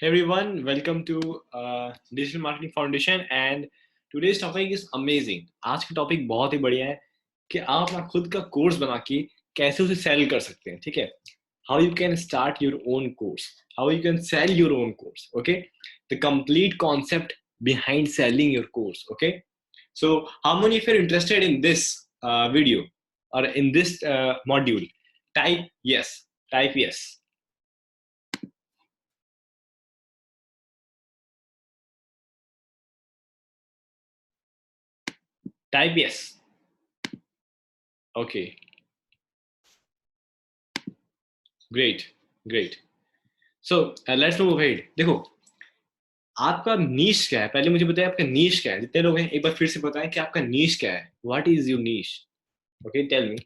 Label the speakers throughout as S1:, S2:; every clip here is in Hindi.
S1: Hey everyone, welcome to Digital Marketing Foundation and today's topic is amazing. आज का टॉपिक बहुत ही बढ़िया है कि आप अपना खुद का कोर्स बना के कैसे उसे सेल कर सकते हैं, ठीक है? How you can start your own course, how you can sell your own course, okay? The complete concept behind selling your course, okay? So how many of you are interested in this video or in this module? Type yes, type yes. Type yes. Okay. Great, great. So let's move ahead. देखो आपका नीश क्या है, पहले मुझे बताइए आपका नीश क्या है। जितने लोग हैं एक बार फिर से बताएं कि आपका नीश क्या है. What is your niche? Okay, tell me.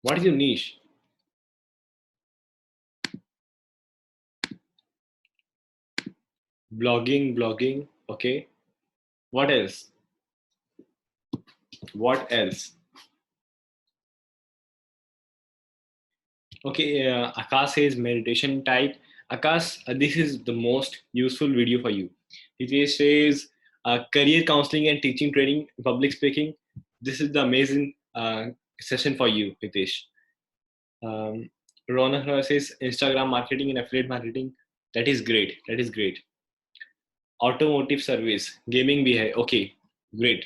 S1: What is your niche? Blogging. Okay. What else? What else? Okay, Akash says meditation type. Akash, this is the most useful video for you. Hitesh says career counseling and teaching training, public speaking. This is the amazing session for you, Hitesh. Um, Ronak says Instagram marketing and affiliate marketing. That is great. That is great. Automotive service, gaming भी है. Okay, great.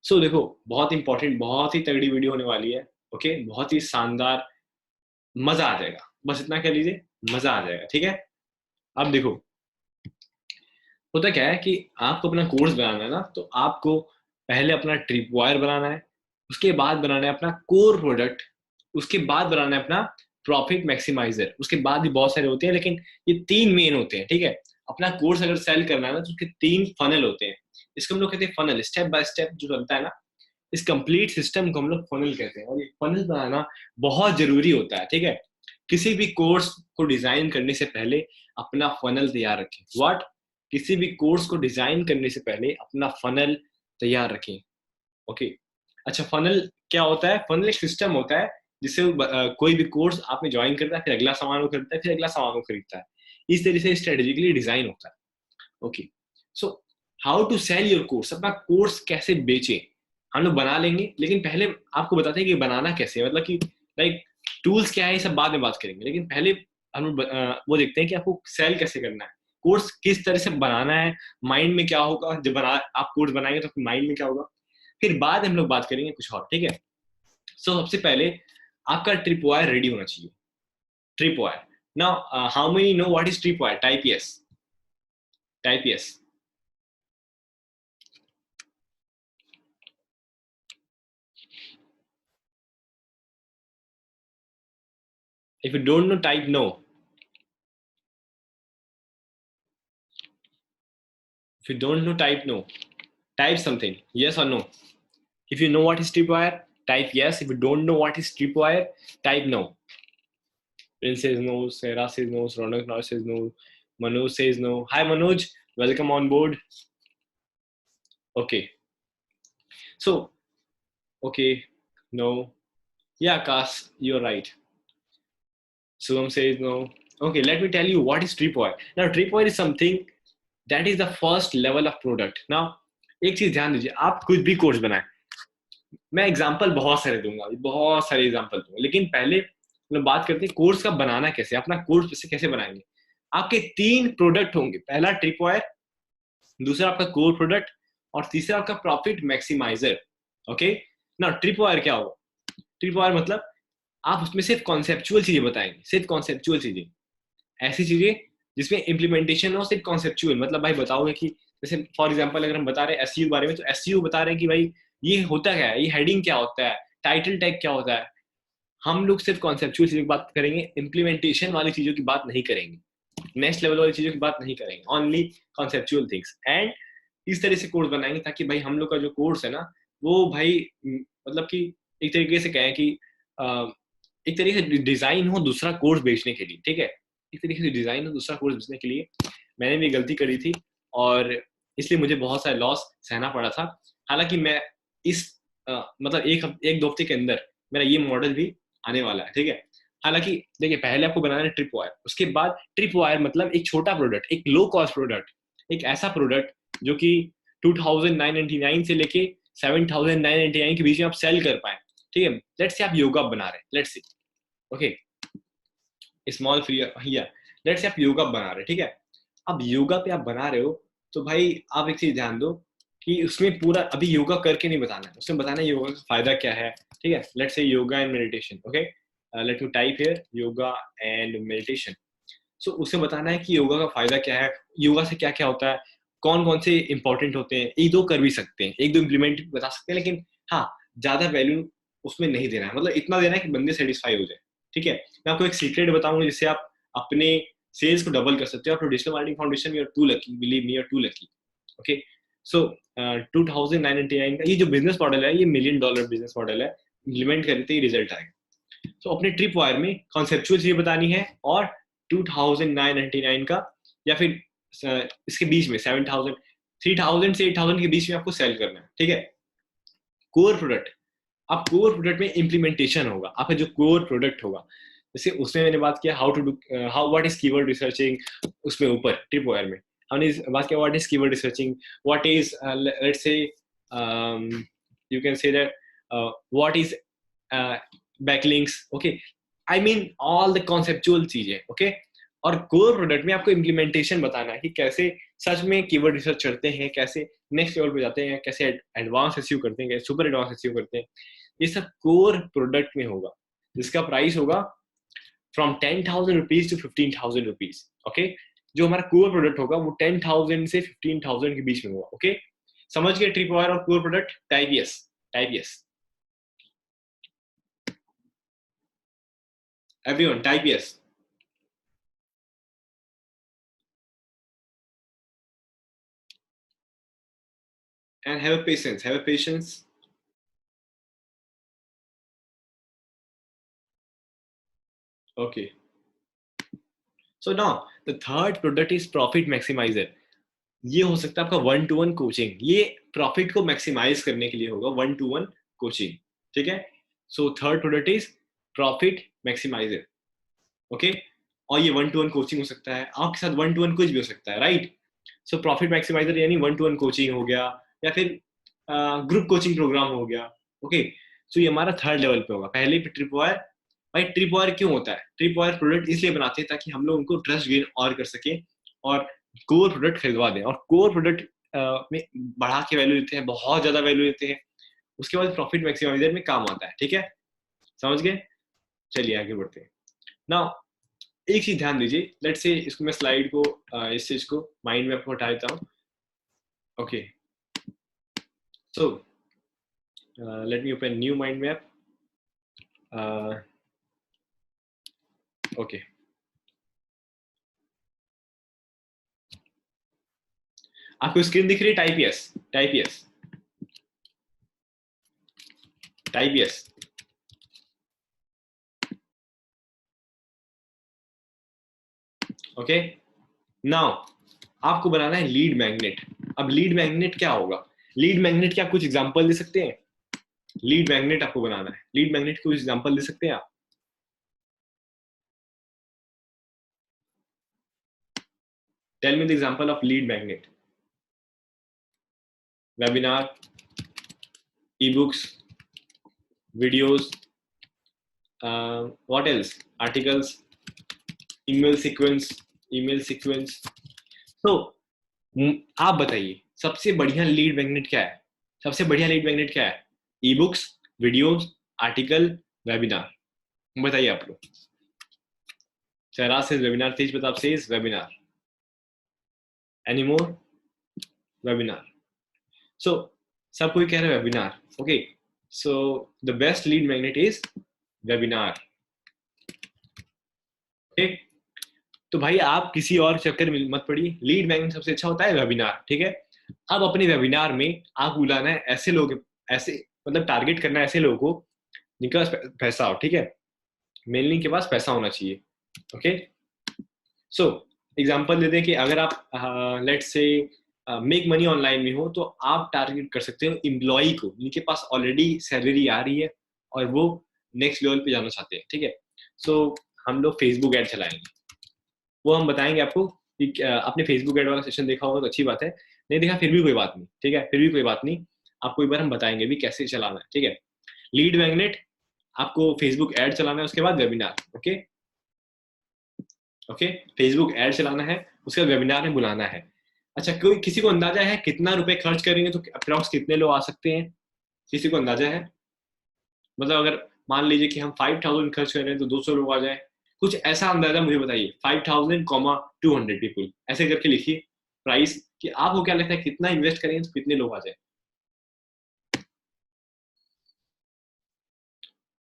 S1: So देखो बहुत इंपॉर्टेंट, बहुत ही तगड़ी वीडियो होने वाली है. ओके, बहुत ही शानदार, मजा आ जाएगा. बस इतना कह लीजिए, मजा आ जाएगा. ठीक है. अब देखो होता क्या है कि आपको अपना कोर्स बनाना है ना, तो आपको पहले अपना ट्रिपवायर बनाना है, उसके बाद बनाना है अपना कोर प्रोडक्ट, उसके बाद बनाना है अपना प्रॉफिट मैक्सिमाइजर, उसके बाद भी बहुत सारे होते हैं लेकिन ये तीन मेन होते हैं. ठीक है. अपना कोर्स अगर सेल करना है ना तो उसके तीन फनल होते हैं. इसको हम लोग कहते हैं फनल, स्टेप बाय स्टेप जो चलता है ना, इस कंप्लीट सिस्टम को हम लोग फनल कहते हैं. और ये फनल बनाना बहुत जरूरी होता है. ठीक है. किसी भी कोर्स को डिजाइन करने से पहले अपना फनल तैयार रखें. व्हाट? किसी भी कोर्स को डिजाइन करने से पहले अपना फनल तैयार रखें. ओके. अच्छा, फनल क्या होता है? फनल एक सिस्टम होता है जिससे कोई भी कोर्स आपने ज्वाइन करता है, फिर अगला सामान वो खरीदता है, फिर अगला सामान वो खरीदता है. इस तरह से स्ट्रेटेजिकली डिजाइन होता है. Okay. So how to sell your course, अपना कोर्स कैसे बेचे हम लोग बना लेंगे, लेकिन पहले आपको बताते हैं कि बनाना कैसे है. मतलब कि लाइक टूल्स क्या है, ये सब बाद में बात करेंगे, लेकिन पहले हम लोग वो देखते हैं कि आपको सेल कैसे करना है, कोर्स किस तरह से बनाना है, माइंड में क्या होगा जब आप कोर्स बनाएंगे तो माइंड में क्या होगा, फिर बाद हम लोग बात करेंगे कुछ और. ठीक है. सो सबसे पहले आपका ट्रिप वायर रेडी होना चाहिए. Trip wire. Now how many know what is trip wire? Type yes. Type yes. If you don't know, type no. If you don't know, type no. Type something, yes or no. If you know what is tripwire, type yes. If you don't know what is tripwire, type no. Prince says no, Sarah says no, Ronak now says no, Manoj says no. Hi Manoj, welcome on board. Okay. So, okay, no. Yeah, Kas, you're right. Sugam says no. Okay, let me tell you what is tripwire. Now, tripwire is something that is the first level of product. Now, एक चीज ध्यान दीजिए, आप कुछ भी कोर्स बनाए, मैं एग्जाम्पल बहुत सारे दूंगा, बहुत सारे एग्जाम्पल दूंगा, लेकिन पहले हम लोग बात करते हैं कोर्स का बनाना कैसे, अपना कोर्स कैसे बनाएंगे. आपके तीन प्रोडक्ट होंगे. पहला ट्रिपवायर, दूसरा आपका कोर प्रोडक्ट, और तीसरा आपका प्रॉफिट मैक्सिमाइजर. ओके. ना ट्रिपवायर क्या होगा? ट्रिपवायर मतलब आप उसमें सिर्फ कॉन्सेप्चुअल चीजें बताएंगे, सिर्फ कॉन्सेप्चुअल चीजें, ऐसी चीजें जिसमें इम्प्लीमेंटेशन हो सिर्फ कॉन्सेप्चुअल. मतलब भाई बताओगे कि जैसे फॉर एग्जांपल अगर हम बता रहे हैं एसईओ बारे में, तो एसईओ बता रहे हैं कि भाई ये होता क्या है, ये हेडिंग क्या होता है, टाइटल टैग क्या होता है. हम लोग सिर्फ कॉन्सेप्चुअल चीजों की बात करेंगे, इम्प्लीमेंटेशन वाली चीजों की बात नहीं करेंगे, नेक्स्ट लेवल वाली चीजों की बात नहीं करेंगे, ओनली कॉन्सेप्चुअल थिंग्स. एंड इस तरह से कोर्स बनाएंगे ताकि भाई हम लोग का जो कोर्स है ना, वो भाई मतलब कि एक तरीके से कहें कि एक तरीके से डिजाइन हो दूसरा कोर्स बेचने के लिए. ठीक है. एक तरीके से डिजाइन हो दूसरा कोर्स बेचने के लिए. मैंने भी गलती करी थी और इसलिए मुझे बहुत सारे लॉस सहना पड़ा था. हालांकि मैं इस मतलब एक दो हफ्ते के अंदर मेरा ये मॉडल भी आने वाला है, ठीक है। हालांकि देखिए, पहले आपको बनाना है ट्रिप वायर, उसके बाद ट्रिप वायर मतलब एक छोटा प्रोडक्ट, एक लो कॉस्ट प्रोडक्ट, एक ऐसा प्रोडक्ट जो कि 2999 से लेके 7999 के बीच में आप सेल कर पाए, ठीक है। लेट्स से आप योगा बना रहे हैं, let's say, okay, small free या लेट्स से आप योगा बना रहे हैं, ठीक है। अब योगा पे आप बना रहे हो, तो भाई आप एक चीज ध्यान दो कि उसमें पूरा अभी योगा करके नहीं बताना है, उसमें बताना है योगा का फायदा क्या है, ठीक है। Let's say yoga and meditation, okay, let me type here yoga and meditation. So उसे बताना है कि योगा का फायदा क्या है, योगा से क्या क्या होता है, कौन कौन से इंपॉर्टेंट होते हैं। एक दो कर भी सकते हैं, एक दो इम्प्लीमेंट बता सकते हैं, लेकिन हाँ, ज्यादा वैल्यू उसमें नहीं देना है, मतलब इतना देना है कि बंदे सेटिस्फाई हो जाए, ठीक है। मैं आपको एक सीक्रेट बताऊंगा जिससे आप अपने सेल्स को डबल कर सकते हो। और digital marketing foundation, you are too lucky, believe me, you are too lucky, okay. So 2999 का ये जो बिजनेस मॉडल है, ये $1,000,000 बिजनेस मॉडल है। इम्प्लीमेंट करते ही रिजल्ट आएगा। तो अपने ट्रिप वायर में कॉन्सेप्चुअल चीज बतानी है, और 2999 का, या फिर इसके बीच में 7000, 3000 से 8000 के बीच में आपको सेल करना है, ठीक है। कोर प्रोडक्ट, आप कोर प्रोडक्ट में इम्प्लीमेंटेशन होगा, आपका जो कोर प्रोडक्ट होगा। जैसे उसमें मैंने बात किया how to do, how what is keyword researching, उसमें ऊपर ट्रिप वायर में हमने बात किया what is keyword researching, what is let's say you can say that what is backlinks, okay, I mean all the conceptual चीजें, ओके। और कोर प्रोडक्ट में आपको इम्प्लीमेंटेशन बताना है कि कैसे सच में कीवर्ड रिसर्च करते हैं, कैसे नेक्स्ट लेवल पे जाते हैं, कैसे एडवांस एसईओ करते हैं, कैसे सुपर एडवांस एसईओ करते हैं। ये सब कोर प्रोडक्ट में होगा, जिसका प्राइस होगा from 10,000 rupees to 15,000 rupees, okay. जो हमारा कोर प्रोडक्ट होगा वो 10,000 से 15,000 के बीच में होगा, ओके। समझ गए ट्रिप वायर और core product? Type yes, type yes, everyone type yes. And have a patience, have a patience. Okay, so now the third product is profit maximizer. ये हो सकता है आपका 1-to-1 कोचिंग, ये प्रॉफिट को मैक्सिमाइज करने के लिए होगा, 1-to-1 कोचिंग, ठीक है। So third product is profit maximiser, okay. और ये 1-to-1 कोचिंग हो सकता है, आपके साथ 1-to-1 कुछ भी हो सकता है, राइट। सो प्रॉफिट मैक्सिमाइजर यानी 1-to-1 कोचिंग हो गया, या फिर ग्रुप कोचिंग प्रोग्राम हो गया, ओके। सो ये हमारा थर्ड लेवल पे होगा। पहले ट्रिप वायर, भाई ट्रिप वायर क्यों होता है? ट्रिप वायर प्रोडक्ट इसलिए बनाते हैं ताकि हम लोग उनको ट्रस्ट गेन और कर सके, और कोर प्रोडक्ट खरीदवा दें, और कोर प्रोडक्ट में बढ़ा के वैल्यू देते हैं, बहुत ज्यादा वैल्यू देते हैं। उसके बाद प्रॉफिट मैक्सिमाइजर में काम आता है, ठीक है, समझ गए। चलिए आगे बढ़ते हैं। नाउ एक चीज ध्यान दीजिए, लेट से इसको मैं स्लाइड को इस चीज को माइंड मैप को हटा देता हूँ, ओके। सो let me open new mind map, okay. आपको स्क्रीन दिख रही है? Type yes, type yes, type yes. Okay, now आपको बनाना है लीड मैग्नेट। अब लीड मैग्नेट क्या होगा? लीड मैग्नेट क्या कुछ एग्जांपल दे सकते हैं? लीड मैग्नेट आपको बनाना है, लीड मैग्नेट को कुछ एग्जांपल दे सकते हैं आप? Tell me the example of lead magnet. Webinar, ebooks, videos, what else, articles, email sequence, email sequence. तो आप बताइए सबसे बढ़िया लीड मैग्नेट क्या है? सबसे बढ़िया लीड मैग्नेट क्या है? E books, videos, article, webinar. बताइए आप लोग। शहराज से वेबिनार, तेज प्रताप से वेबिनार, एनी मोर? वेबिनार। सो सब कोई कह रहे हैं webinar, okay. So the best lead magnet is webinar, okay. तो भाई आप किसी और चक्कर में मत पड़िए, लीड मैग्नेट सबसे अच्छा होता है वेबिनार, ठीक है। अब अपने वेबिनार में आप बुलाना है ऐसे लोग, ऐसे मतलब टारगेट करना है ऐसे लोगों को जिनके पास पैसा हो, ठीक है। मेनली के पास पैसा होना चाहिए, ओके। सो एग्जांपल दे दें कि अगर आप let's say make money online में हो तो आप टारगेट कर सकते हो एम्प्लॉय को, जिनके पास ऑलरेडी सैलरी आ रही है और वो नेक्स्ट लेवल पे जाना चाहते हैं, ठीक है। सो हम लोग फेसबुक एड चलाएंगे, वो हम बताएंगे आपको कि आपने फेसबुक एड वाला सेशन देखा होगा तो अच्छी बात है, नहीं देखा फिर भी कोई बात नहीं, ठीक है, फिर भी कोई बात नहीं, आपको एक बार हम बताएंगे भी कैसे चलाना है, ठीक है। लीड मैग्नेट, आपको फेसबुक एड चलाना है, उसके बाद webinar, okay okay, Facebook ad चलाना है, उसका वेबिनार में बुलाना है। अच्छा, कोई किसी को अंदाजा है कितना रुपए खर्च करेंगे तो अप्रॉक्स कितने लोग आ सकते हैं? किसी को अंदाजा है? मतलब अगर मान लीजिए कि हम 5000 खर्च कर रहे हैं तो 200 लोग आ जाए, कुछ ऐसा अंदाजा मुझे बताइए। 5000 200 पीपल ऐसे करके लिखिए प्राइस, कि आपको क्या लगता है कितना इन्वेस्ट करेंगे तो कितने लोग आ जाए?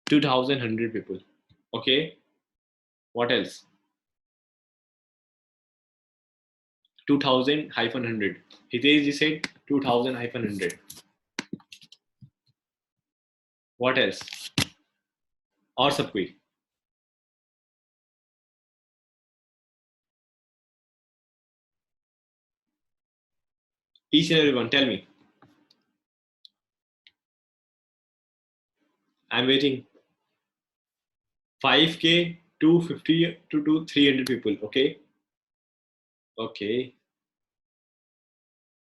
S1: 2100 people, okay, what else? 2000-100, Hitesh ji said 2000-100, what else? और सब कोई? Each and everyone, tell me. I'm waiting. 5K, 250 to 300 people, okay? Okay.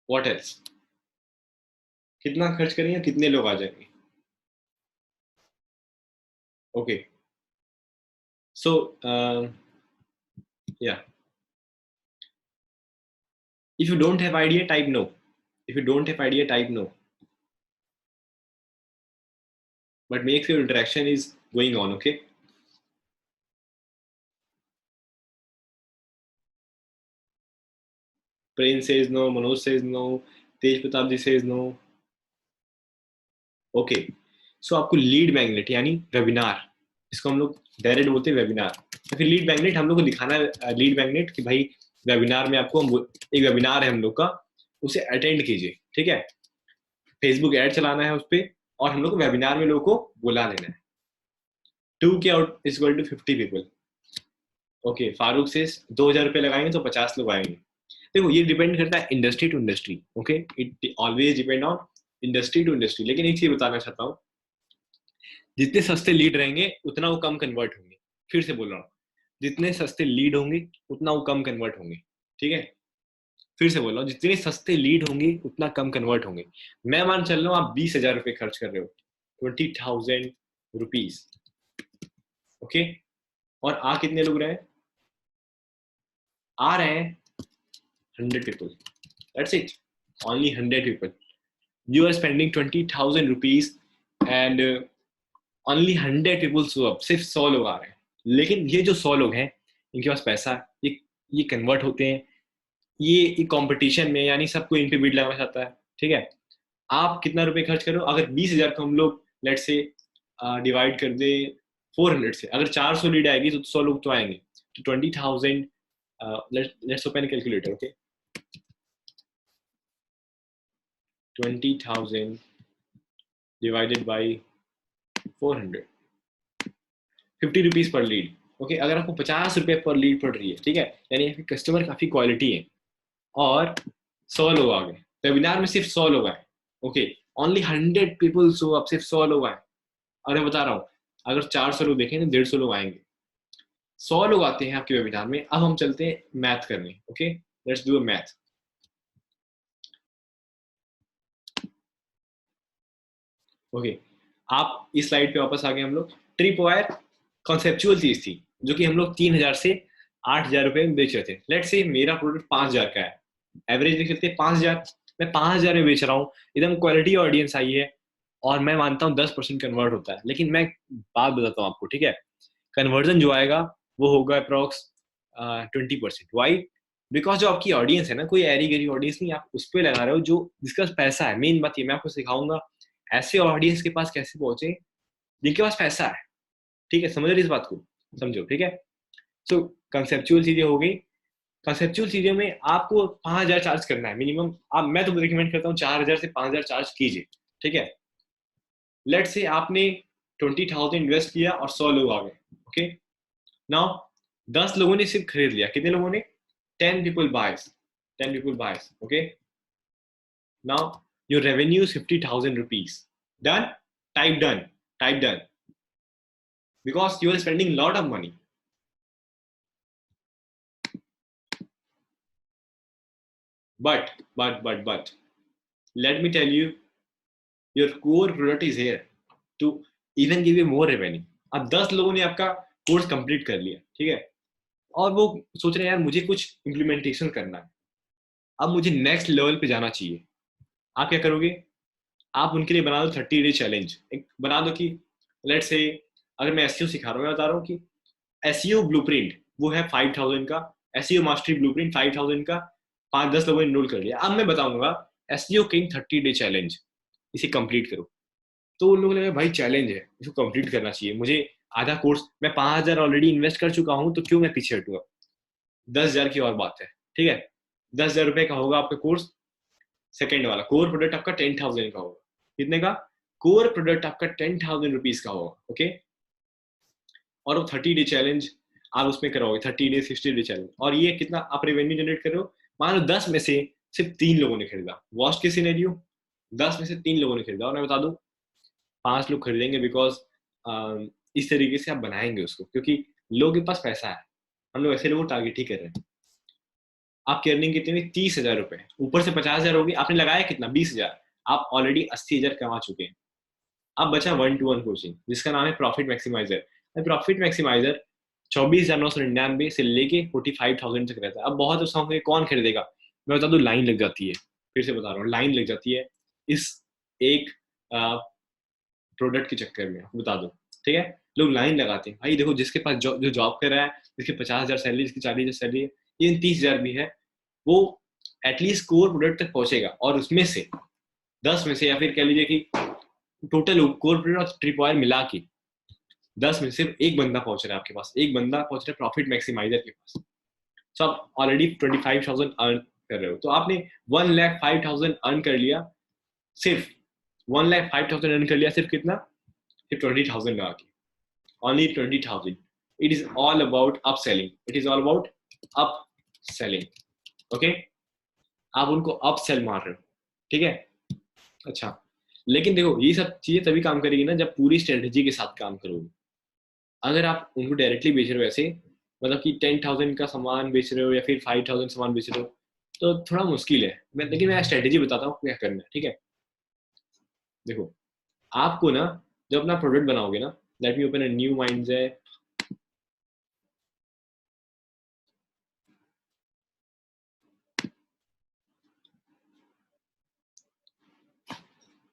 S1: What else? कितना खर्च करेंगे, कितने लोग आ जाएंगे? Okay. So, yeah. If you don't have idea, type no. If you don't have idea, type no. But make sure interaction is going on, okay? Prince says no, Manoj says no, Tej Pratap ji says no. Okay, so आपको लीड मैग्नेट यानी वेबिनार, इसको हम लोग डायरेक्ट बोलते हैं वेबिनार, तो फिर लीड मैग्नेट हम लोग को दिखाना है, लीड मैग्नेट कि भाई वेबिनार में आपको एक वेबिनार है हम लोग का, उसे अटेंड कीजिए, ठीक है। फेसबुक ऐड चलाना है उस पर, और हम लोग को वेबिनार में लोगों को बुला लेना है। 2K out is equal to 50 people, okay. Farooq से 2000 रुपये लगाएंगे तो 50 लोग आएंगे। देखो ये डिपेंड करता है industry to industry, okay, it always depend on industry to industry. लेकिन एक चीज बताना चाहता हूँ, जितने सस्ते लीड रहेंगे उतना वो कम कन्वर्ट होंगे। फिर से बोल रहा हूँ, जितने सस्ते लीड होंगे उतना वो कम कन्वर्ट होंगे, ठीक है। फिर से बोल रहा हूँ, जितने सस्ते लीड होंगे उतना कम कन्वर्ट होंगे। मैं मान चल रहा हूँ आप 20,000 रुपये खर्च कर रहे हो, 20,000 रुपीज, ओके। और आ कितने लोग रहे? आ रहे हैं 100 people, that's it, only 100 people. You are spending 20,000 rupees and only 100 people show up, सिर्फ 100 लोग आ रहे हैं। लेकिन ये जो 100 लोग हैं, इनके पास पैसा है, ये कन्वर्ट होते हैं, ये कंपटीशन में, यानी सबको इन पे बिड लगाना चाहता है, ठीक है। आप कितना रुपए खर्च करो, अगर 20,000 को हम लोग लेट से डिवाइड कर दे 400 से, अगर 400 लीड आएगी तो 100 लोग तो आएंगे, तो 20,000, let's open calculator, okay. 20,000 divided by 400, 50 rupees per lead, okay. अगर आपको 50 रुपए पर लीड पड़ रही है, ठीक है, यानी आपके कस्टमर काफी क्वालिटी है, और 100 लोग आ गए वेबिनार में, सिर्फ 100 लोग आए, ओके, ओनली 100 पीपल सो अब सिर्फ 100 लोग आए। और मैं बता रहा हूँ, अगर 400 लोग देखें तो 150 लोग आएंगे, 100 लोग आते हैं आपके वेबिनार में। अब हम चलते हैं मैथ करने, okay, let's do a math, okay. आप इस स्लाइड पे वापस आ गए हम लोग। ट्रिप वायर कॉन्सेप्चुअल चीज थी, जो कि हम लोग 3,000 से 8,000 रुपए में बेच रहे थे। लेट से मेरा प्रोडक्ट 5,000 का है, एवरेज देख सकते हैं 5,000, मैं 5,000 में बेच रहा हूँ, एकदम क्वालिटी ऑडियंस आई है, और मैं मानता हूँ 10% कन्वर्ट होता है। लेकिन मैं बात बताता हूँ आपको, ठीक है, कन्वर्जन जो आएगा वो होगा अप्रॉक्स 20%। वाई? बिकॉज जो आपकी ऑडियंस है ना, कोई एरी गरी ऑडियंस नहीं, आप उस पर लगा रहे हो जो जिसका पैसा है। मेन बात ये मैं आपको सिखाऊंगा ऐसे ऑडियंस के पास कैसे पहुंचे जिनके पास पैसा है, ठीक है। समझ रहे इस बात को? समझो, ठीक है। सो कंसेप्चुअल चीजें हो गई। कंसेप्चुअल चीजों में आपको 5,000 चार्ज करना है मिनिमम। आप, मैं तो रिकमेंड करता हूँ 4,000 से 5,000 चार्ज कीजिए, ठीक है। लेट से आपने 20,000 इन्वेस्ट किया और 100 लोग आ गए, ओके। नाउ 10 लोगों ने सिर्फ खरीद लिया, कितने लोगों ने? 10 people bias, 10 people bias, okay. Now your revenue is 50,000 rupees. Done? Type done. Type done. Because you are spending a lot of money. But let me tell you, your core product is here to even give you more revenue. अब 10 लोगों ने आपका कोर्स कंप्लीट कर लिया, ठीक है, और वो सोच रहे हैं यार मुझे कुछ इम्प्लीमेंटेशन करना है, अब मुझे नेक्स्ट लेवल पे जाना चाहिए। आप क्या करोगे? आप उनके लिए बना दो 30 डे चैलेंज। एक बना दो कि लेट्स से अगर मैं एसईओ सिखा रहा हूँ, मैं बता रहा हूँ कि एसईओ ब्लूप्रिंट वो है 5,000 का, एसईओ मास्टरी ब्लूप्रिंट 5,000 का, 5-10 लोगों ने इनरोल कर लिया। अब मैं बताऊंगा एसईओ किंग 30 डे चैलेंज, इसे कंप्लीट करो। तो उन लोगों ने कहा भाई चैलेंज है, इसको कंप्लीट करना चाहिए, मुझे आधा कोर्स, मैं 5,000 ऑलरेडी इन्वेस्ट कर चुका हूँ, तो क्यों मैं पीछे हटूंगा। 10,000 की और बात है, ठीक है, 10,000 रुपए का होगा आपका कोर्स। सेकेंड वाला कोर प्रोडक्ट आपका 10,000 का होगा। कितने का? कोर प्रोडक्ट आपका 10,000 रुपीज का होगा, ओके। और वो 30 डे चैलेंज आप उसमें कराओगे, 30 डे 60 डे चैलेंज, और ये कितना आप रेवेन्यू जनरेट कर रहे हो? मान लो 10 में से सिर्फ 3 लोगों ने खरीदा, वर्स्ट केस सिनेरियो 10 में से 3 लोगों ने खरीदा, और मैं बता दूं 5 लोग खरीदेंगे, बिकॉज इस तरीके से आप बनाएंगे उसको, क्योंकि लोगों के पास पैसा है, हम लोग ऐसे लोगों को टारगेट ही कर रहे हैं। आपकी अर्निंग कितनी हुई? 30,000 रुपए, ऊपर से 50,000 होगी, आपने लगाया कितना? 20,000, आप ऑलरेडी 80,000 कमा चुके हैं। अब बचा 1-to-1 कोचिंग, जिसका नाम है प्रॉफिट मैक्सिमाइजर। प्रॉफिट मैक्सिमाइजर 24,999 से लेके 45,000 तक रहता है। अब बहुत उसका होंगे कौन खरीदेगा, मैं बता दूं लाइन लग जाती है, फिर से बता रहा हूँ, लाइन लग जाती है इस एक प्रोडक्ट के चक्कर में, बता दो, ठीक है। लोग लाइन लगाते हैं भाई, देखो जिसके पास जो जॉब कर रहा है, जिसकी 50,000 सैलरी, जिसकी 40,000 सैलरी है, ये 30,000 भी है, वो एटलीस्ट कोर प्रोडक्ट तक पहुंचेगा, और उसमें से 10 में से, या फिर कह लीजिए कि टोटल कोर प्रोडक्ट और ट्रिप वायर मिला के 10 में सिर्फ एक बंदा पहुंच रहा है आपके पास, एक बंदा पहुंच रहा है प्रॉफिट मैक्सिमाइजर के पास। सो आप ऑलरेडी 25,000 अर्न कर रहे हो, तो आपने 1,05,000 अर्न कर लिया, सिर्फ 1,05,000 अर्न कर लिया, सिर्फ कितना? सिर्फ 20,000 लगा के, only 20,000। It is all about upselling. It is all about upselling. Okay? आप उनको अपसेल मार रहे हो, ठीक है। अच्छा, लेकिन देखो ये सब चीजें तभी काम करेगी ना जब पूरी स्ट्रेटेजी के साथ काम करोगे। अगर आप उनको डायरेक्टली बेच रहे हो ऐसे, मतलब कि 10,000 का सामान बेच रहे हो या फिर 5,000 सामान बेच रहे हो, तो थोड़ा मुश्किल है। लेकिन मैं स्ट्रेटेजी बताता हूँ क्या करना है, ठीक है। देखो आपको ना, जब अपना प्रोडक्ट बनाओगे ना, late me open a new mindset.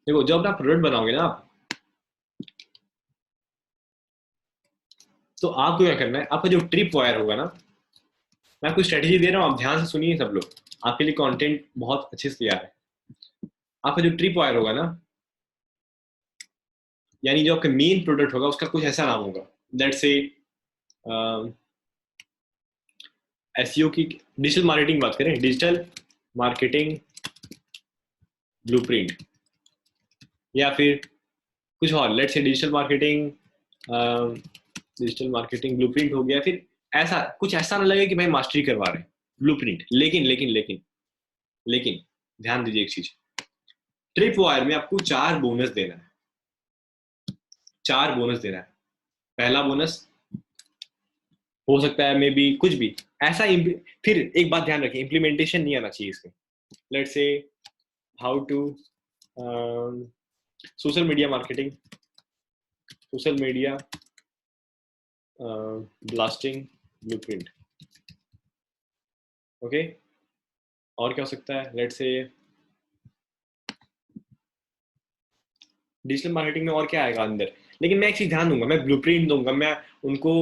S1: देखो जब अपना प्रोडक्ट बनाओगे ना आप, तो आपको क्या करना है, आपका जो ट्रिप वायर होगा ना, मैं आपको स्ट्रेटेजी दे रहा हूँ, आप ध्यान से सुनिए सब लोग, आपके लिए कंटेंट बहुत अच्छे से तैयार है। आपका जो ट्रिप वायर होगा ना, यानी जो आपका मेन प्रोडक्ट होगा, उसका कुछ ऐसा नाम होगा, लेट्स से एसईओ की डिजिटल मार्केटिंग बात करें, डिजिटल मार्केटिंग ब्लूप्रिंट, या फिर कुछ और, let's say digital marketing blueprint हो गया। फिर ऐसा कुछ, ऐसा ना लगे कि भाई मास्टरी करवा रहे हैं, ब्लूप्रिंट। लेकिन लेकिन लेकिन लेकिन ध्यान दीजिए एक चीज, ट्रिप वायर में आपको 4 बोनस देना है, 4 बोनस देना है। पहला बोनस हो सकता है मे बी कुछ भी ऐसा, फिर एक बात ध्यान रखिए, इंप्लीमेंटेशन नहीं आना चाहिए इसमें। Let's say how to social media marketing, social media blasting blueprint, okay. और क्या हो सकता है, लेट्स से डिजिटल मार्केटिंग में और क्या आएगा अंदर। लेकिन मैं एक चीज ध्यान दूंगा, मैं ब्लूप्रिंट दूंगा, मैं उनको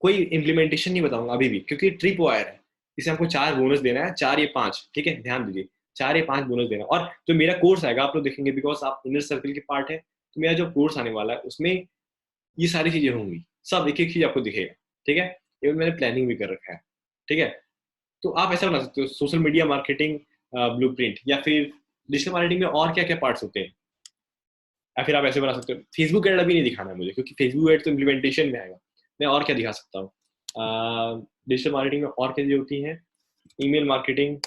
S1: कोई इम्प्लीमेंटेशन नहीं बताऊंगा अभी भी, क्योंकि ट्रिप वायर है, इसे हमको 4 बोनस देना है, 4 या 5, ठीक है, ध्यान दीजिए, 4 या 5 बोनस देना। और जो मेरा कोर्स आएगा आप लोग देखेंगे, बिकॉज आप इनर सर्कल के पार्ट है, तो मेरा जो कोर्स आने वाला है उसमें ये सारी चीजें होंगी, सब एक एक चीज आपको दिखेगा, ठीक है। इवन मैंने प्लानिंग भी कर रखा है, ठीक है। तो आप ऐसा बना सकते हो, सोशल मीडिया मार्केटिंग ब्लूप्रिंट, या फिर डिजिटल मार्केटिंग में और क्या क्या पार्ट्स होते हैं, या फिर आप ऐसे बना सकते हो, फेसबुक एड अभी नहीं दिखाना है मुझे, क्योंकि फेसबुक एड तो इम्प्लीमेंटेशन में आएगा। मैं और क्या दिखा सकता हूँ, डिजिटल मार्केटिंग में और क्या चीजें होती हैं, ईमेल मार्केटिंग,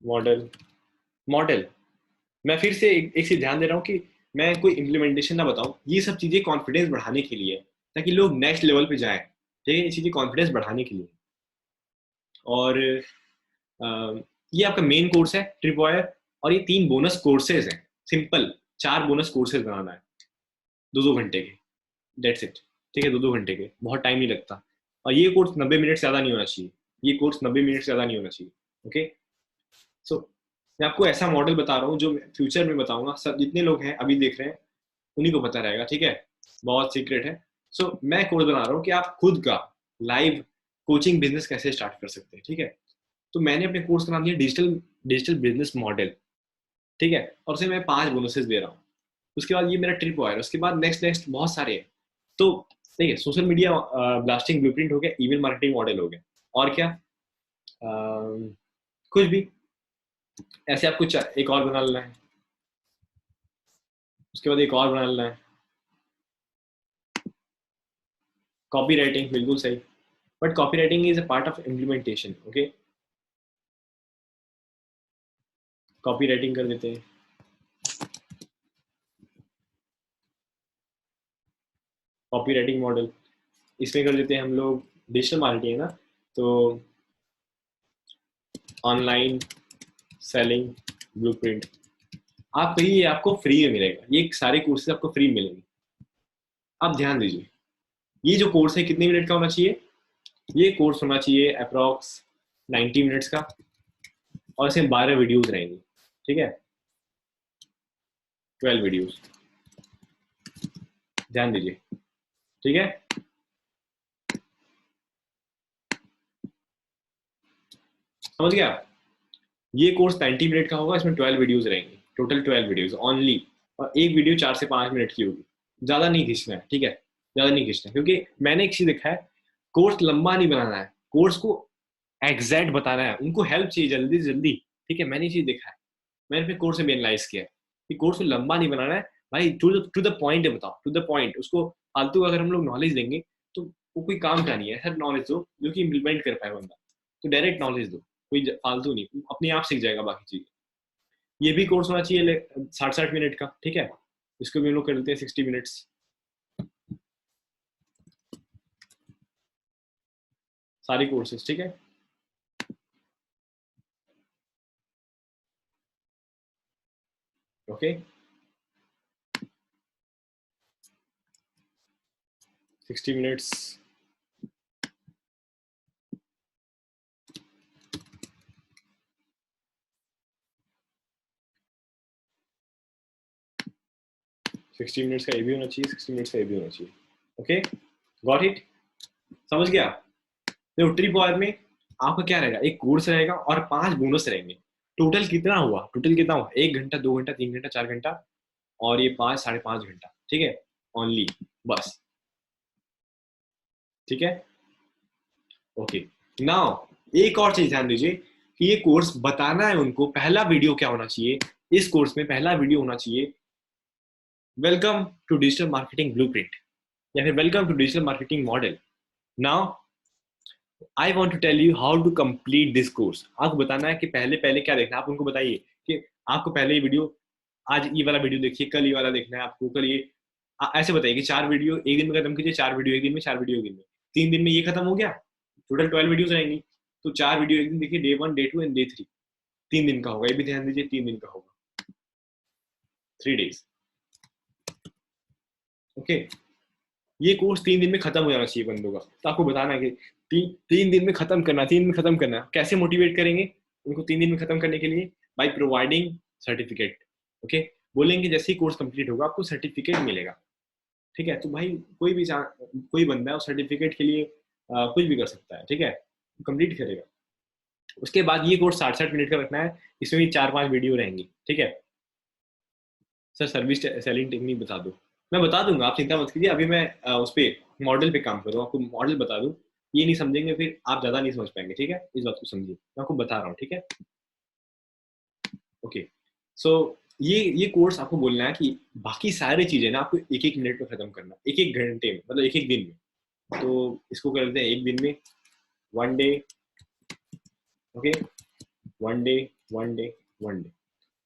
S1: मॉडल मॉडल मैं फिर से एक चीज ध्यान दे रहा हूँ कि मैं कोई इम्प्लीमेंटेशन ना बताऊं, ये सब चीजें कॉन्फिडेंस बढ़ाने के लिए, ताकि लोग नेक्स्ट लेवल पे जाएं। ठीक है, ये चीजें कॉन्फिडेंस बढ़ाने के लिए। और ये आपका मेन कोर्स है ट्रिपवायर, और ये 3 बोनस कोर्सेज हैं। सिंपल 4 बोनस कोर्सेज बनाना है, 2-2 घंटे के। That's it. ठीक है, 2-2 घंटे के, बहुत टाइम नहीं लगता। और ये कोर्स 90 मिनट से ज्यादा नहीं होना चाहिए। ये कोर्स 90 मिनट से ज्यादा नहीं होना चाहिए। ओके। सो मैं आपको ऐसा मॉडल बता रहा हूँ जो फ्यूचर में बताऊंगा, सब जितने लोग हैं अभी देख रहे हैं उन्हीं को पता रहेगा। ठीक है, बहुत सीक्रेट है। मैं कोर्स बना रहा हूँ कि आप खुद का लाइव कोचिंग बिजनेस कैसे स्टार्ट कर सकते हैं। ठीक है, तो मैंने अपने कोर्स का नाम दिया डिजिटल डिजिटल बिजनेस मॉडल। ठीक है, और उसे मैं 5 बोनसेस दे रहा हूँ। उसके बाद ये मेरा ट्रिप हुआ है, उसके बाद नेक्स्ट नेक्स्ट बहुत सारे हैं। तो देखिए, सोशल मीडिया ब्लास्टिंग ब्लूप्रिंट हो गया, ईमेल मार्केटिंग मॉडल हो गया, और क्या, कुछ भी ऐसे आपको एक और बना लेना है। उसके बाद एक और बना लेना है, कॉपी राइटिंग, बिल्कुल सही। But copy writing is a part of implementation. Okay, copy writing कर देते हैं। कॉपी राइटिंग मॉडल इसमें कर देते हैं हम लोग। डिजिटल मार्केटिंग है ना, तो ऑनलाइन सेलिंग ब्लूप्रिंट। आप ये आपको फ्री में मिलेगा, ये सारे कोर्सेज आपको फ्री में मिलेंगे। आप ध्यान दीजिए, ये जो कोर्स है कितने मिनट का होना चाहिए? ये कोर्स होना चाहिए अप्रोक्स 90 मिनट्स का, और इसमें 12 वीडियोज रहेंगी। ठीक है, 12 वीडियोज, ध्यान दीजिए। ठीक है, समझ गया? ये कोर्स 90 मिनट का होगा, इसमें 12 वीडियोज रहेंगी, टोटल 12 वीडियोज ओनली। और एक वीडियो 4 से 5 मिनट की होगी। ज्यादा नहीं खींचना है, ठीक है, ज्यादा नहीं खींचना है, क्योंकि मैंने एक चीज देखा है, कोर्स लंबा नहीं बनाना है, कोर्स को एग्जैक्ट बताना है। उनको हेल्प चाहिए जल्दी से जल्दी। ठीक है, मैंने ये चीज देखा है, मैंने अपने कोर्स में भी एनालाइज किया है कि कोर्स को लंबा नहीं बनाना है भाई। टू द पॉइंट है, बताओ, टू द पॉइंट। उसको फालतू अगर हम लोग नॉलेज देंगे तो वो कोई काम का नहीं है। ऐसा नॉलेज दो जो कि इम्प्लीमेंट कर पाए बंदा। तो डायरेक्ट नॉलेज दो, कोई फालतू नहीं, अपने आप सीख जाएगा बाकी चीजें। ये भी कोर्स होना चाहिए 60-60 मिनट का। ठीक है, इसको भी हम लोग कर लेते हैं 60 मिनट्स, सारे कोर्सेज। ठीक है, ओके, 60 मिनट्स। 60 मिनट्स का ये भी होना चाहिए, 60 मिनट्स का ये भी होना चाहिए। Okay, got it? समझ गया? देखो, ट्रिप वायर में आपका क्या रहेगा, एक कोर्स रहेगा और 5 बोनस रहेंगे। टोटल कितना हुआ? टोटल कितना हुआ? 1 घंटा, 2 घंटा, 3 घंटा, 4 घंटा, और ये 5, 5.5 घंटा। ठीक है, ओनली, बस। ठीक है, ओके। नाउ एक और चीज ध्यान दीजिए कि ये कोर्स बताना है उनको, पहला वीडियो क्या होना चाहिए इस कोर्स में? पहला वीडियो होना चाहिए welcome to digital marketing blueprint, या फिर welcome to digital marketing model. Now I want to tell you how to complete this course. आपको बताना है कि पहले पहले क्या देखना है। आप उनको बताइए कि आपको पहले ये वीडियो, आज ये वाला वीडियो देखिए, कल ये वाला देखना है आपको, कल ये ऐसे बताइए कि 4 वीडियो एक दिन में खत्म कीजिए, 4 वीडियो एक दिन में, 4 वीडियो एक दिन में। 3 दिन में ये खत्म हो गया, टोटल 12 वीडियोज रहेंगी। तो 4 वीडियो एक दिन देखिए, डे 1, डे 2 एंड डे 3। 3 दिन का होगा, ये भी ध्यान दीजिए, 3 दिन का होगा, 3 days। ओके, ये कोर्स 3 दिन में खत्म हो जाना चाहिए बंदों का। तो आपको बताना है कि 3 दिन में खत्म करना, 3 दिन में खत्म करना। कैसे मोटिवेट करेंगे उनको 3 दिन में खत्म करने के लिए? By providing certificate. ओके, बोलेंगे जैसे ही कोर्स कंप्लीट होगा आपको सर्टिफिकेट मिलेगा। ठीक है, तो भाई कोई बंदा है उस सर्टिफिकेट के लिए कुछ भी कर सकता है। ठीक है, कंप्लीट करेगा। उसके बाद ये कोर्स 60-60 मिनट का रखना है, इसमें भी 4-5 वीडियो रहेंगी। ठीक है सर, सर्विस सेलिंग टेक्निक बता दो। मैं बता दूंगा, आप चिंता मत कीजिए। अभी मैं उस पर मॉडल पे काम करूँ, आपको मॉडल बता दूं। ये नहीं समझेंगे फिर आप ज्यादा नहीं समझ पाएंगे। ठीक है, इस बात को समझिए, मैं आपको बता रहा हूँ। ठीक है, ओके। सो ये कोर्स आपको बोलना है कि बाकी सारी चीजें ना आपको 1-1 मिनट में खत्म करना, 1-1 घंटे में, मतलब 1-1 दिन में। तो इसको कर लेते हैं 1 दिन में, 1 day. Okay, 1 day, one day, one day,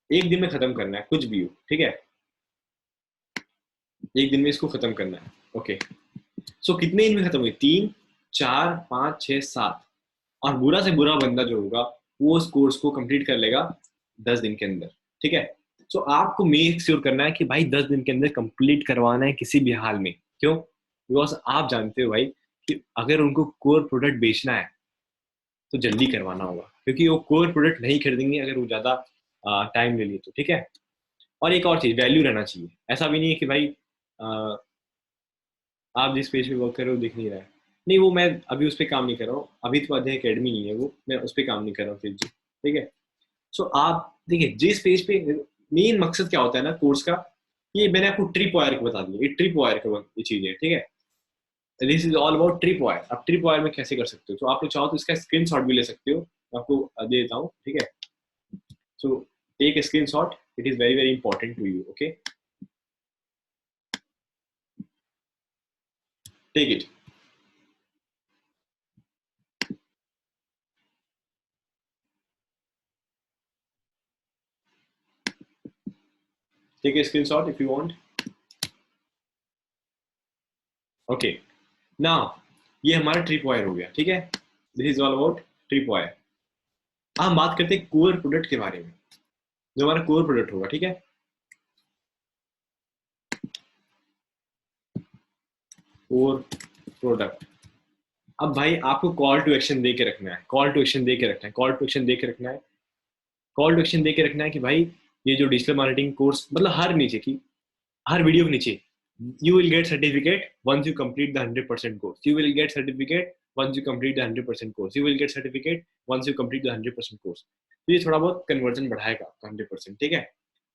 S1: एक दिन में खत्म करना है कुछ भी हो, ठीक है, एक दिन में इसको खत्म करना है। ओके, सो कितने दिन में खत्म हुई? 3, 4, 5, 6, 7। और बुरा से बुरा बंदा जो होगा वो उस कोर्स को कंप्लीट कर लेगा 10 दिन के अंदर, ठीक है। सो आपको मेक श्योर करना है कि भाई 10 दिन के अंदर कंप्लीट करवाना है किसी भी हाल में। क्यों? बिकॉज आप जानते हो भाई कि अगर उनको कोर प्रोडक्ट बेचना है तो जल्दी करवाना होगा, क्योंकि वो कोर प्रोडक्ट नहीं खरीदेंगे अगर वो ज्यादा टाइम ले लिए तो, ठीक है। और एक और चीज, वैल्यू रहना चाहिए। ऐसा भी नहीं है कि भाई आप जिस पेज पे वर्क कर रहे हो दिख नहीं रहा है, नहीं वो मैं अभी उस पर काम नहीं कर रहा हूँ, अभी तो अध्ययन अकेडमी नहीं है वो, मैं उस पर काम नहीं कर रहा हूँ फिर जी, ठीक है। सो आप देखिए जिस पेज पे, मेन मकसद क्या होता है ना कोर्स का, ये मैंने आपको ट्रिप वायर को बता दिया, ये ट्रिप वायर का ये चीज है, ठीक है। This is all about trip wire. आप ट्रिप वायर में कैसे कर सकते हो, तो आप लोग चाहो तो इसका स्क्रीन शॉट भी ले सकते हो, मैं आपको दे देता हूँ, ठीक है। So take screenshot, it is very very important to you, okay, take it. Take a screenshot if you want. Okay, now ये हमारा ट्रिप वायर हो गया, ठीक है। This is all about trip wire. हम बात करते हैं कोर प्रोडक्ट के बारे में, जो हमारा कोर प्रोडक्ट होगा, ठीक है। कोर प्रोडक्ट, अब भाई आपको कॉल टू एक्शन दे के रखना है, कॉल टू एक्शन दे के रखना है, कॉल टू एक्शन दे के रखना है, कॉल टू एक्शन दे के रखना है कि भाई ये जो डिजिटल मार्केटिंग कोर्स, मतलब हर नीचे की, हर वीडियो के नीचे, you will get certificate once you complete the 100% course, you will get certificate once you complete the 100% course, you will get certificate once you complete the 100% course। तो ये थोड़ा बहुत कन्वर्जन बढ़ाएगा 100%, ठीक है।